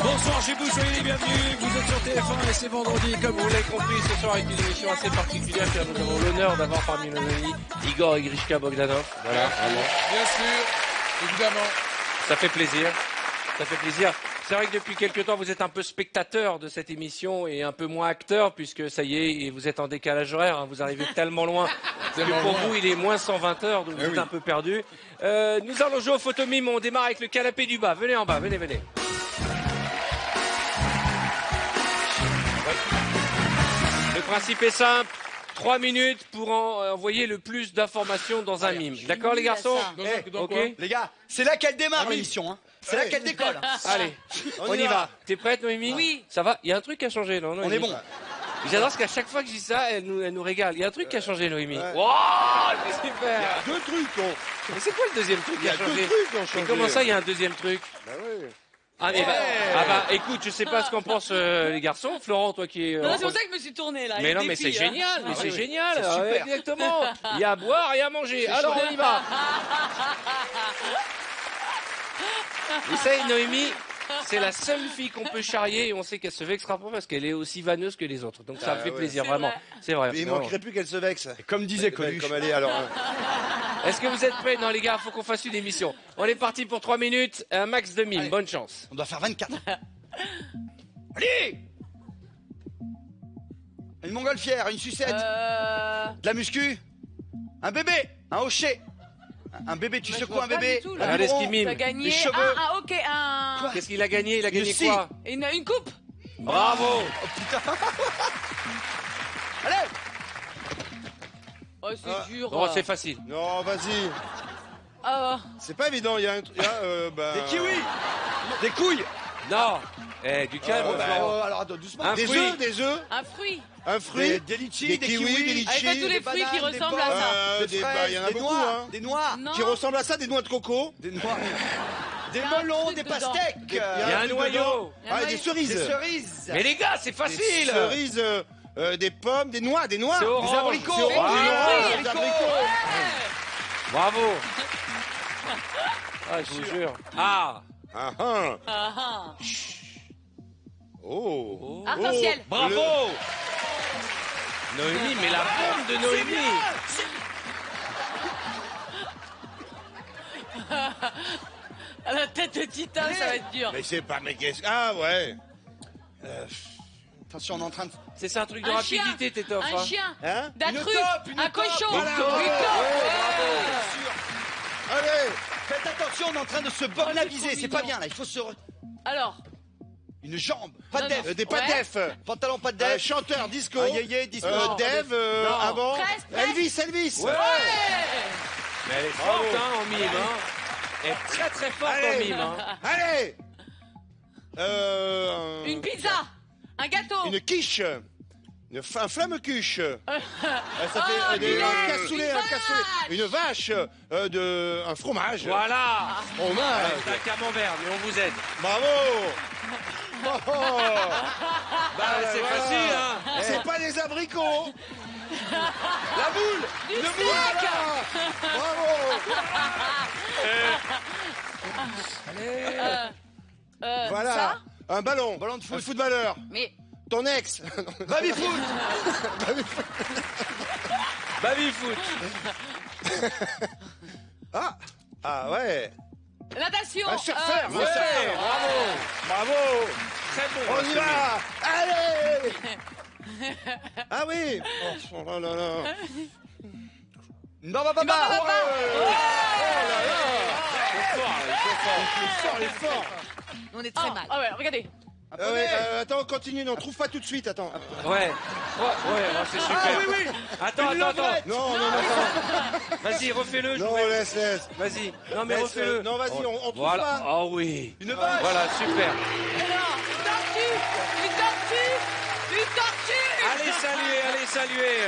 Bonsoir, chez vous, soyez les bienvenus. Vous êtes sur TF1 et c'est vendredi, comme vous l'avez compris, ce soir avec une émission assez particulière car nous avons l'honneur d'avoir parmi nos amis Igor et Grishka Bogdanov. Voilà, vraiment. Bien sûr, évidemment. Ça fait plaisir. Ça fait plaisir. C'est vrai que depuis quelque temps, vous êtes un peu spectateur de cette émission et un peu moins acteur, puisque ça y est, et vous êtes en décalage horaire, hein, vous arrivez tellement loin que pour vous, il est moins 120 heures, donc vous êtes un peu perdu. Nous allons jouer au photomime, on démarre avec le canapé du bas. Venez en bas, venez, venez. Le principe est simple. 3 minutes pour envoyer le plus d'informations dans un mime. D'accord, les garçons? Ok. Les gars, c'est là qu'elle démarre l'émission. Hein. C'est là qu'elle décolle. Allez, on y va. T'es prête, Noémie? Oui. Ça va? Il y a un truc qui a changé, non? On est bon. J'adore parce qu'à chaque fois que je dis ça, elle nous régale. Il y a un truc qui a changé, Noémie. Ouais. Wow, c'est super. Il y a 2 trucs, Mais c'est quoi le deuxième truc qui a changé? changé. Mais comment ça, il y a un deuxième truc? Bah oui. Ah, mais écoute, je sais pas ce qu'en pensent les garçons. Florent, toi qui es... Non, c'est pour ça que je me suis tournée là. Mais non, mais c'est génial, mais c'est génial. Exactement. Il y a à boire et à manger. Alors on y va. Vous savez, Noémie, c'est la seule fille qu'on peut charrier et on sait qu'elle se vexera pas parce qu'elle est aussi vanneuse que les autres. Donc ça me fait plaisir, vraiment. C'est vrai. Mais il manquerait plus qu'elle se vexe. Et comme disait Coluche. Comme elle est, alors. Est-ce que vous êtes prêts? Non, les gars, faut qu'on fasse une émission. On est parti pour 3 minutes, un max de mimes. Bonne chance. On doit faire 24. Allez! Une montgolfière, une sucette, de la muscu, un bébé, un hocher. Un bébé, tu secoues un bébé. Regardez ce qu'il mime. Tu as gagné Les cheveux. ok, un... Qu'est-ce qu'il a gagné? Il a gagné quoi? Une coupe. Bravo. Oh putain. Allez! Oh, c'est dur. Oh, c'est facile. Non, vas-y. Oh. C'est pas évident, il y a un truc. Des kiwis. Des couilles. Non. Du calme. Alors, attends, doucement. Un Des fruit. œufs, des œufs. Un fruit. Un fruit. Des litchis, Des des kiwis, kiwis. des litchis. Avec tous les des fruits qui bananes, des ressemblent à pommes, ça. Des fraises, il y en a des beaucoup, noix. hein. Des noix. Non. Qui ressemblent à ça, des noix de coco. Des noix. Des Il y a un melons, truc des dedans. pastèques. Il y a un truc noyau. dedans. Il y a un Ah, des noyau. cerises. Des cerises. Mais les gars, c'est Des facile. cerises, des pommes, des noix, des noix. C'est orange. Des abricots. C'est Des orange. oranges, Des des abricots. Bravo. Ah, je vous jure. Ah. Ah, ah. Ah, ah. Oh. Arc-en-ciel. Bravo. Noémie, mais la bombe de Noémie. À la tête de Titan, ça va être dur. Mais c'est pas, mais qu'est-ce. Ah, ouais. Attention, on est en train de... C'est un truc de Un chien. rapidité, Tétoff. Un chien. Hein? D'un Une truc. taupe, une Un taupe. cochon. Voilà, Une bravo. taupe. Allez. Faites attention, on est en train de se bornaviser. trop C'est pas mignon. bien, là. Il faut se... Alors. Une jambe. Pas de Non, def. non. Des pas Ouais. def. Pantalon, pas de def. Chanteur, disco. Un yéyé, disco. Dev, Non. avant. Presque. Elvis. Ouais. Mais elle est forte, hein, en mime. Hein. Elle est très très forte en Allez. mime. Hein. Allez. Une pizza. Un gâteau. Une quiche. Un flamme-cuche. Ça fait Ah, un cassoulet, une un cassoulet. Une vache. Un fromage. Voilà. Fromage. C'est un camembert, mais on vous aide. Bravo. Oh. C'est voilà. facile, hein. C'est pas des abricots. La boule. Du Une steak. boule, bravo. Voilà. Ça. Un ballon. Ballon de foot. Un footballeur. Mais. Ton ex. Baby foot. Baby foot. Ah ouais. Natation. Un surfeur. Ouais, bravo. Bravo. Très bon. On y va. Allez. Ah oui. Oh là là là. Une baba baba. Baba, baba. Il est fort. On est très Ah, mal. ah ouais, regardez. Ouais, attends, continue. Non, trouve pas tout de suite. Attends. Ouais, c'est super. oui. Attends. Non. Vas-y, refais-le. Non, laisse. Vas-y. Non, mais Laisse, refais-le. non, vas-y, on trouve Voilà. pas. Ah oui. Une vache. Voilà, super. Alors, une tortue. Allez, saluer.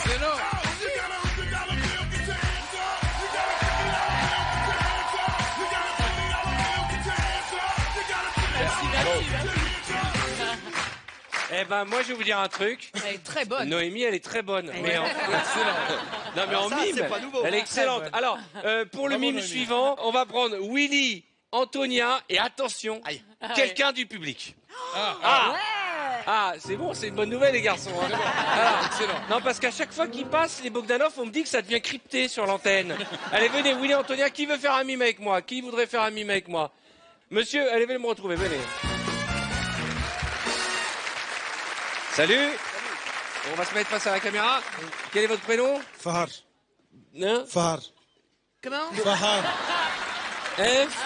C'est non. Eh ben, moi, je vais vous dire un truc. Elle est très bonne. Noémie, elle est très bonne. Mais en... Non, mais en ça, mime, c'est pas nouveau. elle est excellente. Alors, pour le mime suivant, on va prendre Willy, Antonia et attention, quelqu'un du public. C'est bon, c'est une bonne nouvelle, les garçons. Hein. Alors, Excellent. non, parce qu'à chaque fois qu'ils passent, les Bogdanov, on me dit que ça devient crypté sur l'antenne. Allez, venez, Willy, Antonia, qui veut faire un mime avec moi? Qui voudrait faire un mime avec moi? Monsieur, allez, venez me retrouver, venez. Salut. On va se mettre face à la caméra. Quel est votre prénom? Fahar. Hein? Fahar. Comment? Fahar. F.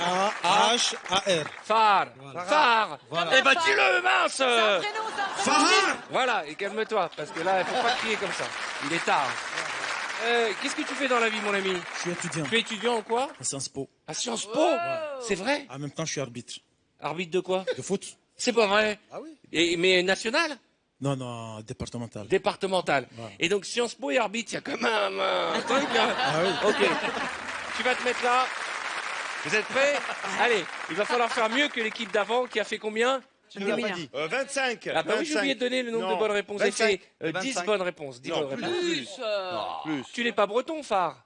A-H-A-R. Phare. Voilà. Phare. Voilà. Eh ben, dis-le, mince. C'est un prénom. Fahar. Voilà, et calme-toi, parce que là, il faut pas crier comme ça. Il est tard. Qu'est-ce que tu fais dans la vie, mon ami? Je suis étudiant Tu es étudiant en quoi? à Sciences Po. À Sciences Po. C'est vrai? En même temps, je suis arbitre Arbitre de quoi? de foot. C'est pas vrai. Ah oui. Mais national? Non, départemental. Départemental. Voilà. Et donc Sciences Po et arbitre, il y a quand même un truc. Hein. Ah oui. Ok. Tu vas te mettre là. Vous êtes prêts? Allez, il va falloir faire mieux que l'équipe d'avant qui a fait combien? Tu ne l'as pas dit. 25. Ah bah oui, j'ai oublié de donner le nombre de bonnes réponses. J'ai 25. fait 10 25. bonnes réponses. 10 bonnes réponses. Plus. Tu n'es pas breton, phare.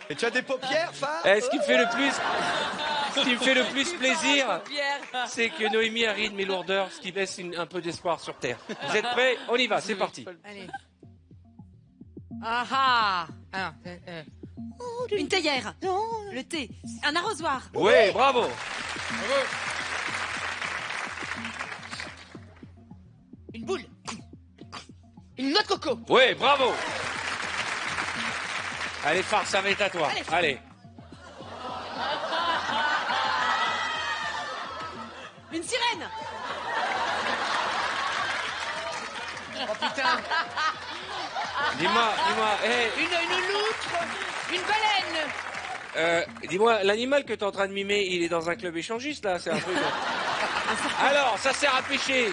Et tu as des paupières, Phare? Ce qui me fait le plus plaisir, c'est que Noémie a ri de mes lourdeurs, ce qui laisse un peu d'espoir sur Terre. Vous êtes prêts? On y va, c'est parti. Allez. Ah. Une théière. Le thé. Un arrosoir. Oui, bravo. Une boule. Une noix de coco. Oui, bravo. Allez, phare, ça va être à toi. Allez. baleine. Oh putain. Dis-moi, Une loutre, une baleine. dis-moi, l'animal que t'es en train de mimer, il est dans un club échangiste, là, c'est un truc... Alors, ça sert à pêcher.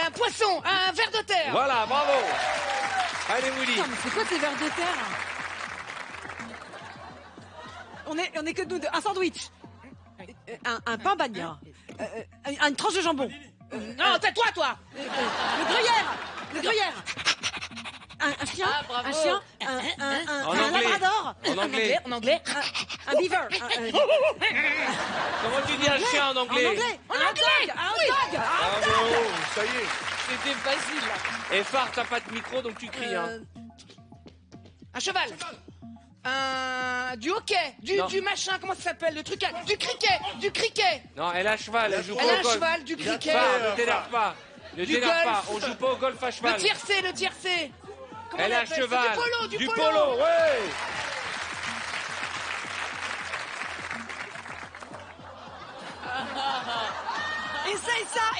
Un poisson, un ver de terre. Voilà, bravo. Allez, Willy. Putain, mais c'est quoi ces vers de terre? On est que nous deux. Un sandwich. Un pain bagnat. Une tranche de jambon. Non, c'est toi. Le gruyère. Un chien. Ah, bravo. Un chien. En Un anglais. labrador. En anglais. Un beaver. Comment tu dis un chien en anglais? Un dog. Bravo, ça y est. C'était facile, là. Et phare, t'as pas de micro, donc tu cries. Hein. Un cheval. Du hockey. Du machin, comment ça s'appelle? Du cricket. Non, elle a cheval, elle joue pas Elle a au un golf. cheval, du cricket. Phare, ne t'énerve pas. Ne Du t'énerve pas, golf. on joue pas au golf à cheval. Le tiercé. Comment Elle on a un appelle ça? cheval. Du polo. polo, ouais.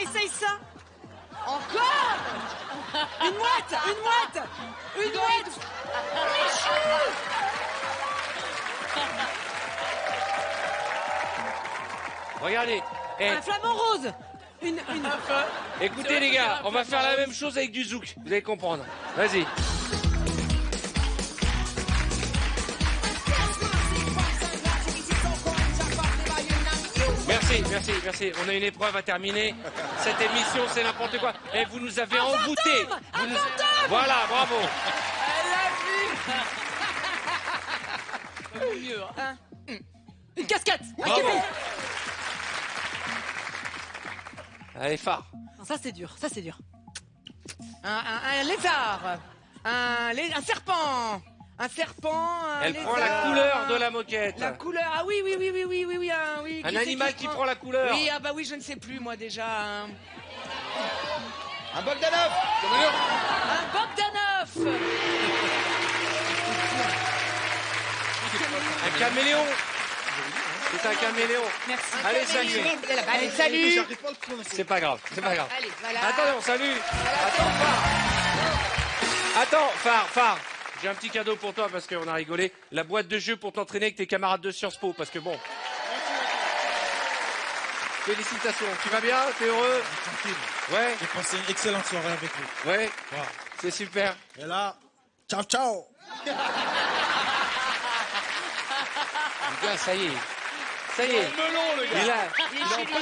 Essaye ça. Encore. Une mouette. Regardez. Eh, Un flamant rose. écoutez les gars, on va faire la même chose avec du zouk. Vous allez comprendre. Vas-y. Merci. On a une épreuve à terminer. Cette émission, c'est n'importe quoi. Et vous nous avez emboutés. Voilà, bravo. Une casquette. Un Bravo. képi. Allez, phare. Non, ça c'est dur. Un lézard. Un serpent. Elle prend la couleur de la moquette. La couleur. Ah oui. Oui. Un animal qui prend la couleur. Oui, ah bah oui, je ne sais plus, moi, déjà. Un Bogdanov. Un Bogdanov. Un caméléon. C'est un caméléon. Merci. Allez, salut. Allez, salut. C'est pas grave. Allez, voilà. Attends, salut. Attends, phare. J'ai un petit cadeau pour toi parce qu'on a rigolé. La boîte de jeu pour t'entraîner avec tes camarades de Sciences Po. Parce que bon. Félicitations. Tu vas bien? T'es heureux? Tranquille. Ouais. J'ai passé une excellente soirée avec vous. Ouais. Wow. C'est super. Et là, ciao. Putain, ça y est.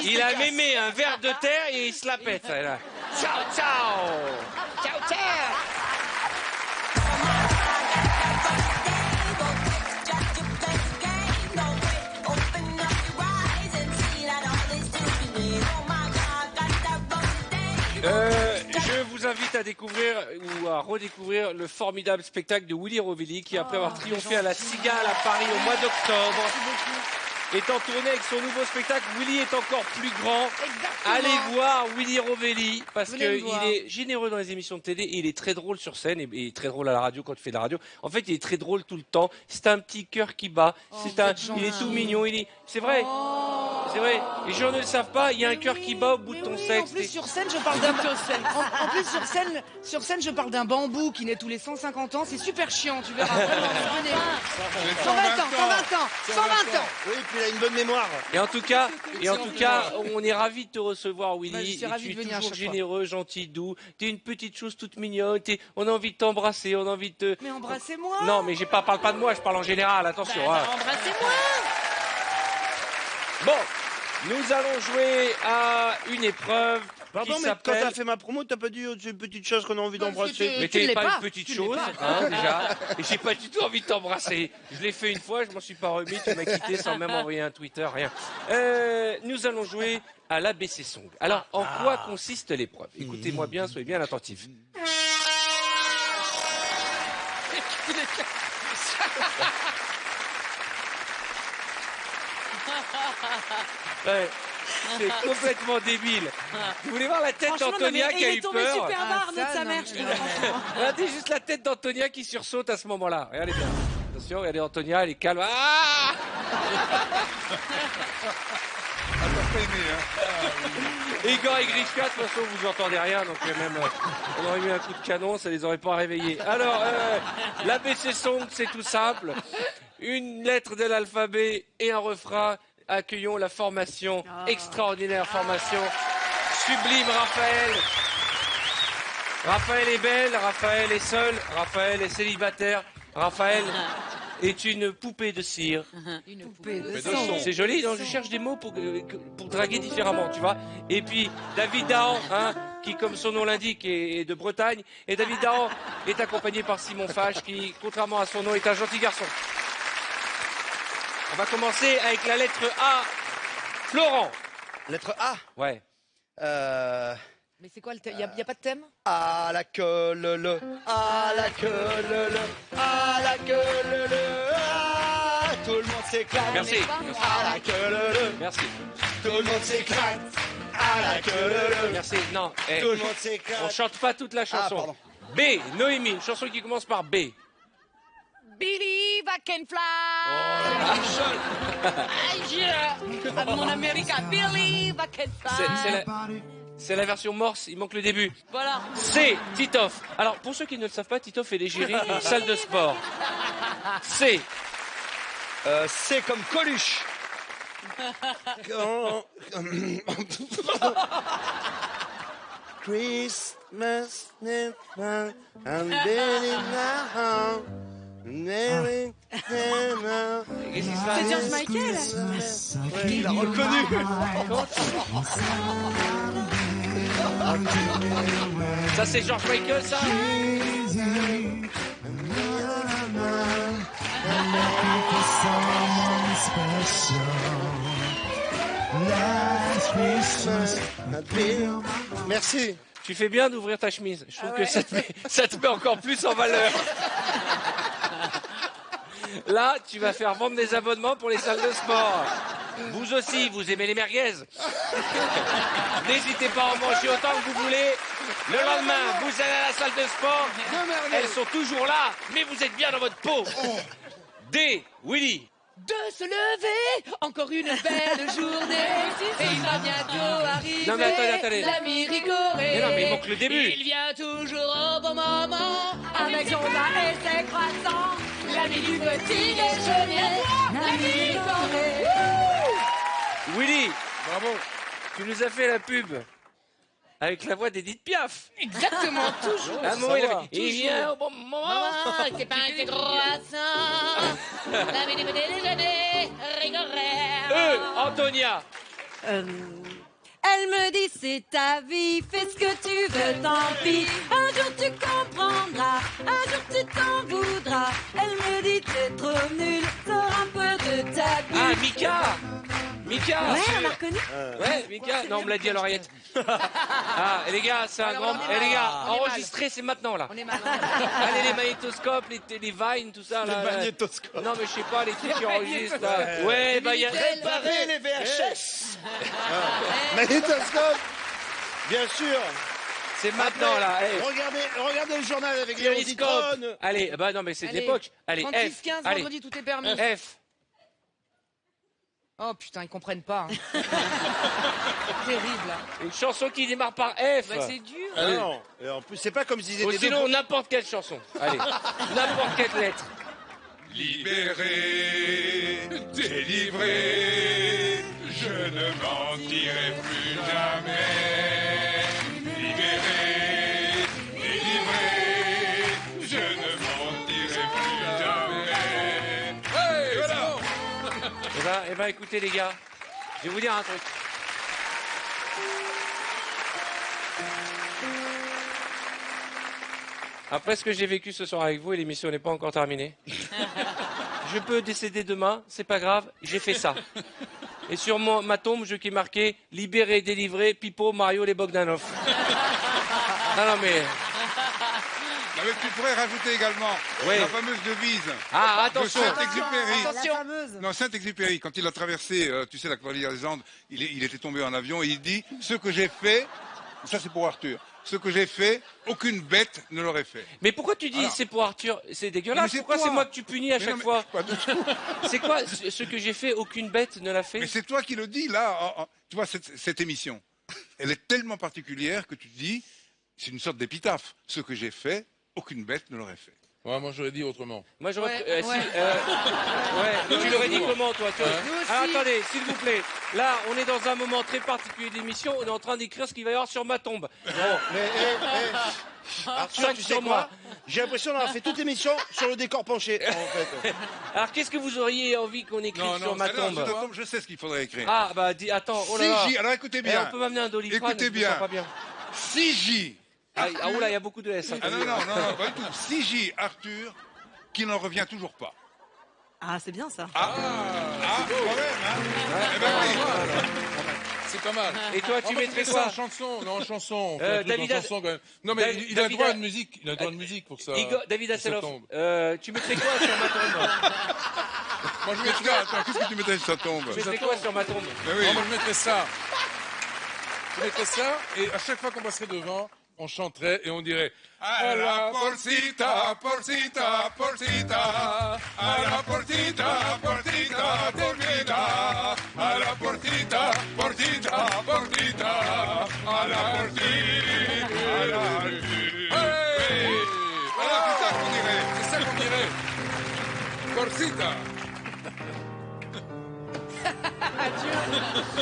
Il a mémé un ver de terre et il se la pète. Là. Ciao. Je vous invite à découvrir ou à redécouvrir le formidable spectacle de Willy Rovelli qui, après avoir triomphé à la Cigale à Paris au mois d'octobre, est en tournée avec son nouveau spectacle. Willy est encore plus grand. Exactement. Allez voir Willy Rovelli parce Venez qu'il me voir. est généreux dans les émissions de télé et il est très drôle sur scène et il est très drôle à la radio quand il fait de la radio. En fait, il est très drôle tout le temps. C'est un petit cœur qui bat. Il est tout mignon. C'est vrai. C'est vrai. Les gens ne le savent pas. Il y a un cœur qui bat au bout de ton sexe. En plus, sur scène, je parle d'un en plus, sur scène, je parle d'un bambou qui naît tous les 150 ans. C'est super chiant, tu verras. Vraiment, venez. 120 ans. Oui, puis il a une bonne mémoire. Et en tout cas, on est ravis de te recevoir, Willy. Bah, je suis Et ravi tu de es venir à toujours chaque fois. généreux, gentil, doux. T'es une petite chose toute mignonne. On a envie de t'embrasser, on a envie de te... Mais embrassez-moi. Non, mais parle pas de moi, je parle en général, attention. Bah, hein. embrassez-moi. Bon, nous allons jouer à une épreuve Pardon, qui mais quand t'as s'appelle... fait ma promo, t'as pas dit c'est une petite chose qu'on a envie d'embrasser. Mais tu t'es l'es pas pas. une petite Tu l'es chose, pas. hein, déjà. Et j'ai pas du tout envie de t'embrasser. Je l'ai fait une fois, je m'en suis pas remis, tu m'as quitté sans même envoyer un Twitter, rien. Nous allons jouer à l'ABC Song. Alors, en quoi consiste l'épreuve? Écoutez-moi bien, soyez bien attentifs. Ouais, c'est complètement débile. Vous voulez voir la tête Franchement, d'Antonia non, mais qui a il eu est tombé peur? super bas, Arnaud de sa non, mère. mais- Regardez juste la tête d'Antonia qui sursaute à ce moment-là. Regardez bien. Attention, regardez Antonia, elle est calme. Ah t'as pas aimé, hein. Igor et Grishka, de toute façon, vous entendez rien, donc même on aurait mis un coup de canon, ça les aurait pas réveillés. Alors, l'ABC Song, c'est tout simple. Une lettre de l'alphabet et un refrain. Accueillons la formation, extraordinaire formation. Sublime Raphaël. Raphaël est belle, Raphaël est seul, Raphaël est célibataire, Raphaël est une poupée de cire. Une poupée de C'est joli, non, je cherche des mots pour draguer différemment, tu vois. Et puis David Dahan, hein, qui comme son nom l'indique est de Bretagne. Et David Dahan est accompagné par Simon Fache qui, contrairement à son nom, est un gentil garçon. On va commencer avec la lettre A. Florent. Lettre A. Ouais. Mais c'est quoi le thème? Y a pas de thème? À la queue le, à la queue le, à la queue le, ah, tout le monde s'éclate. Merci. À la queue le, Merci. tout le monde s'éclate. À la queue le, Merci. Non. tout le monde s'éclate. On chante pas toute la chanson. pardon. B. Noémie, une chanson qui commence par B. Believe I can fly. Mon America, believe I can fly. C'est la version morse, il manque le début. Voilà. C. Titoff. Alors, pour ceux qui ne le savent pas, Titoff est l'égérie d'une salle de sport. C. C'est comme Coluche. Christmas, I'm C'est George Michael. Ouais, il a reconnu. Ça, c'est George Michael, ça. Merci. Tu fais bien d'ouvrir ta chemise. Je trouve que ça te met encore plus en valeur. Là, tu vas faire vendre des abonnements pour les salles de sport. Vous aussi, vous aimez les merguez? N'hésitez pas à en manger autant que vous voulez. Le lendemain, vous allez à la salle de sport. Elles sont toujours là, mais vous êtes bien dans votre peau. D. Willy. De se lever, encore une belle journée, et il va bientôt arriver. Non, mais attendez. L'ami Ricoré. Mais non, mais il manque le début. Il vient toujours au bon moment, avec son vin et ses croissants. L'ami du petit déjeuner, l'ami Ricoré. Willy, Bravo. tu nous as fait la pub avec la voix d'Edith Piaf. Exactement, toujours. Un moment, il vient au bon moment. Maman, c'est pas un croissant. L'ami du petit déjeuner, Ricoré. Antonia. Elle me dit c'est ta vie, fais ce que tu veux, tant pis. Un jour tu comprendras, un jour tu t'en voudras. Elle me dit t'es trop nul, sors un peu de ta vie. Ah, Mika. Mika. Ouais, on m'a reconnu. Ouais, Mika. Non, on me l'a dit à l'oreillette. Ah, et les gars, c'est un Alors, grand. on est Et les mal. gars, On est mal. enregistrez, c'est maintenant là. On est mal. Allez, les magnétoscopes, les vines, tout ça là. Le magnétoscope. Non, mais je sais pas, les trucs qui enregistrent là. Ouais, bah il y a. Réparer les VHS. Magnétoscope. Bien sûr. C'est maintenant là. Hey. Regardez le journal avec les Périscope. Rositrone. Allez, bah non, mais c'est de Allez. l'époque. Allez, 36, F. 15, Allez. vendredi, tout est permis. F. Oh putain, ils comprennent pas. Hein. Terrible. Une chanson qui démarre par F. Bah, c'est dur. Ah non. Et en plus, c'est pas comme s'ils Ou étaient sinon, n'importe quelle chanson. Allez, n'importe quelle lettre. Libéré, délivré, je ne mentirai plus jamais. Libéré, délivré, je ne mentirai plus jamais. Hey, voilà. Eh ben, écoutez les gars, je vais vous dire un truc. Après ce que j'ai vécu ce soir avec vous, et l'émission n'est pas encore terminée, je peux décéder demain, c'est pas grave, j'ai fait ça. Et sur ma tombe, je qui marqué « Libéré, délivré, Pipo, Mario, les Bogdanov ». Non, mais... Non, mais tu pourrais rajouter également Oui. la fameuse devise Ah, attention. de Saint-Exupéry. Attention. Non, Saint-Exupéry, quand il a traversé, tu sais, la Cavalière des Andes, il était tombé en avion et il dit « Ce que j'ai fait, Ça, c'est pour Arthur. Ce que j'ai fait, aucune bête ne l'aurait fait. Mais pourquoi tu dis Alors. c'est pour Arthur? C'est dégueulasse. Mais Pourquoi toi. c'est moi que tu punis à Mais chaque non, mais fois? pas du tout. C'est quoi ce que j'ai fait? Aucune bête ne l'a fait? Mais c'est toi qui le dis, là. Tu vois, cette émission, elle est tellement particulière que tu te dis, c'est une sorte d'épitaphe. Ce que j'ai fait, aucune bête ne l'aurait fait. Ouais, moi, j'aurais dit autrement. Moi j'aurais. Ouais, Mais tu l'aurais dit comment toi Hein Alors attendez, s'il vous plaît. Là, on est dans un moment très particulier de l'émission. On est en train d'écrire ce qu'il va y avoir sur ma tombe. Mais, Arthur, Cinq tu sur sais moi. quoi? J'ai l'impression d'avoir fait toute l'émission sur le décor penché, en fait. Alors qu'est-ce que vous auriez envie qu'on écrive sur ma tombe? sur ta tombe, je sais ce qu'il faudrait écrire. Ah bah attends, oh là là. 6J, alors écoutez Eh, bien. on peut m'amener un Doliprane? Écoutez je me bien. sens pas bien. 6J. Ah oula, il y a beaucoup de S. Ah non, pas du tout. 6J, Arthur, qui n'en revient toujours pas. Ah, c'est bien ça. Quand même, hein. Eh ben oui. C'est pas mal. Et toi, tu On va mettrais faire ça quoi? en chanson? Non, en chanson. On fait un truc David en chanson, quand même. Non, mais il a David droit à de musique. Il a droit de musique pour ça. David pour sa Hasselhoff, tombe. tu mettrais quoi sur ma tombe? Moi, je mettrais... Attends, qu'est-ce que tu mettrais sur sa tombe? Tu mettrais quoi sur ma tombe? Mais oui. Non, moi, je mettrais ça. Je mettrais ça, et à chaque fois qu'on passerait devant, on chanterait et on dirait A la porcita, porcita, porcita. A la porcita, porcita, porcita. A la porcita, porcita, porcita. A la porcita, a la porcita. Hey! Voilà, c'est ça qu'on dirait. C'est ça qu'on dirait. Corsita.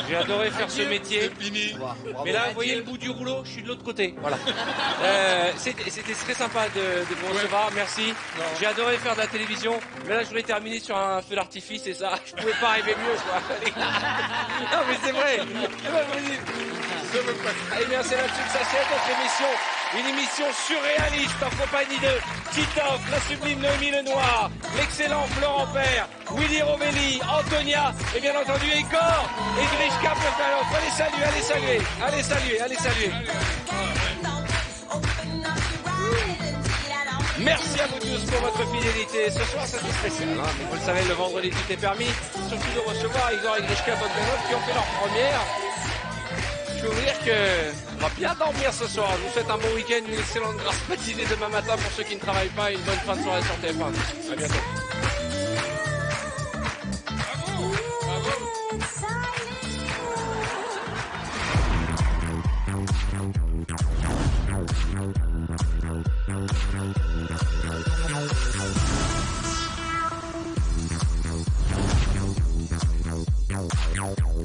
J'ai adoré faire ce métier. C'est fini. Mais là, vous voyez le bout du rouleau, je suis de l'autre côté. Voilà. C'était très sympa de vous recevoir, merci. J'ai adoré faire de la télévision, mais là, je voulais terminer sur un feu d'artifice et ça, je pouvais pas arriver mieux, quoi. Non, mais c'est vrai. Eh bien, c'est là-dessus que s'achève notre émission. Une émission surréaliste en compagnie de Titoff, la sublime Noémie Lenoir, l'excellent Florent Père, Willy Rovelli, Antonia et bien entendu Igor et Grishka Pertalov. Allez saluer, allez saluer, allez saluer, allez saluer. Merci à vous tous pour votre fidélité. Ce soir, c'est tout spécial. Hein, mais vous le savez, le vendredi, tout est permis. Surtout de recevoir Igor et Grishka Pertalov qui ont fait leur première. Je peux vous dire que on va bien dormir ce soir. Je vous souhaite un bon week-end, une excellente grasse matinée demain matin pour ceux qui ne travaillent pas et une bonne fin de soirée sur TF1. À bientôt. Bravo.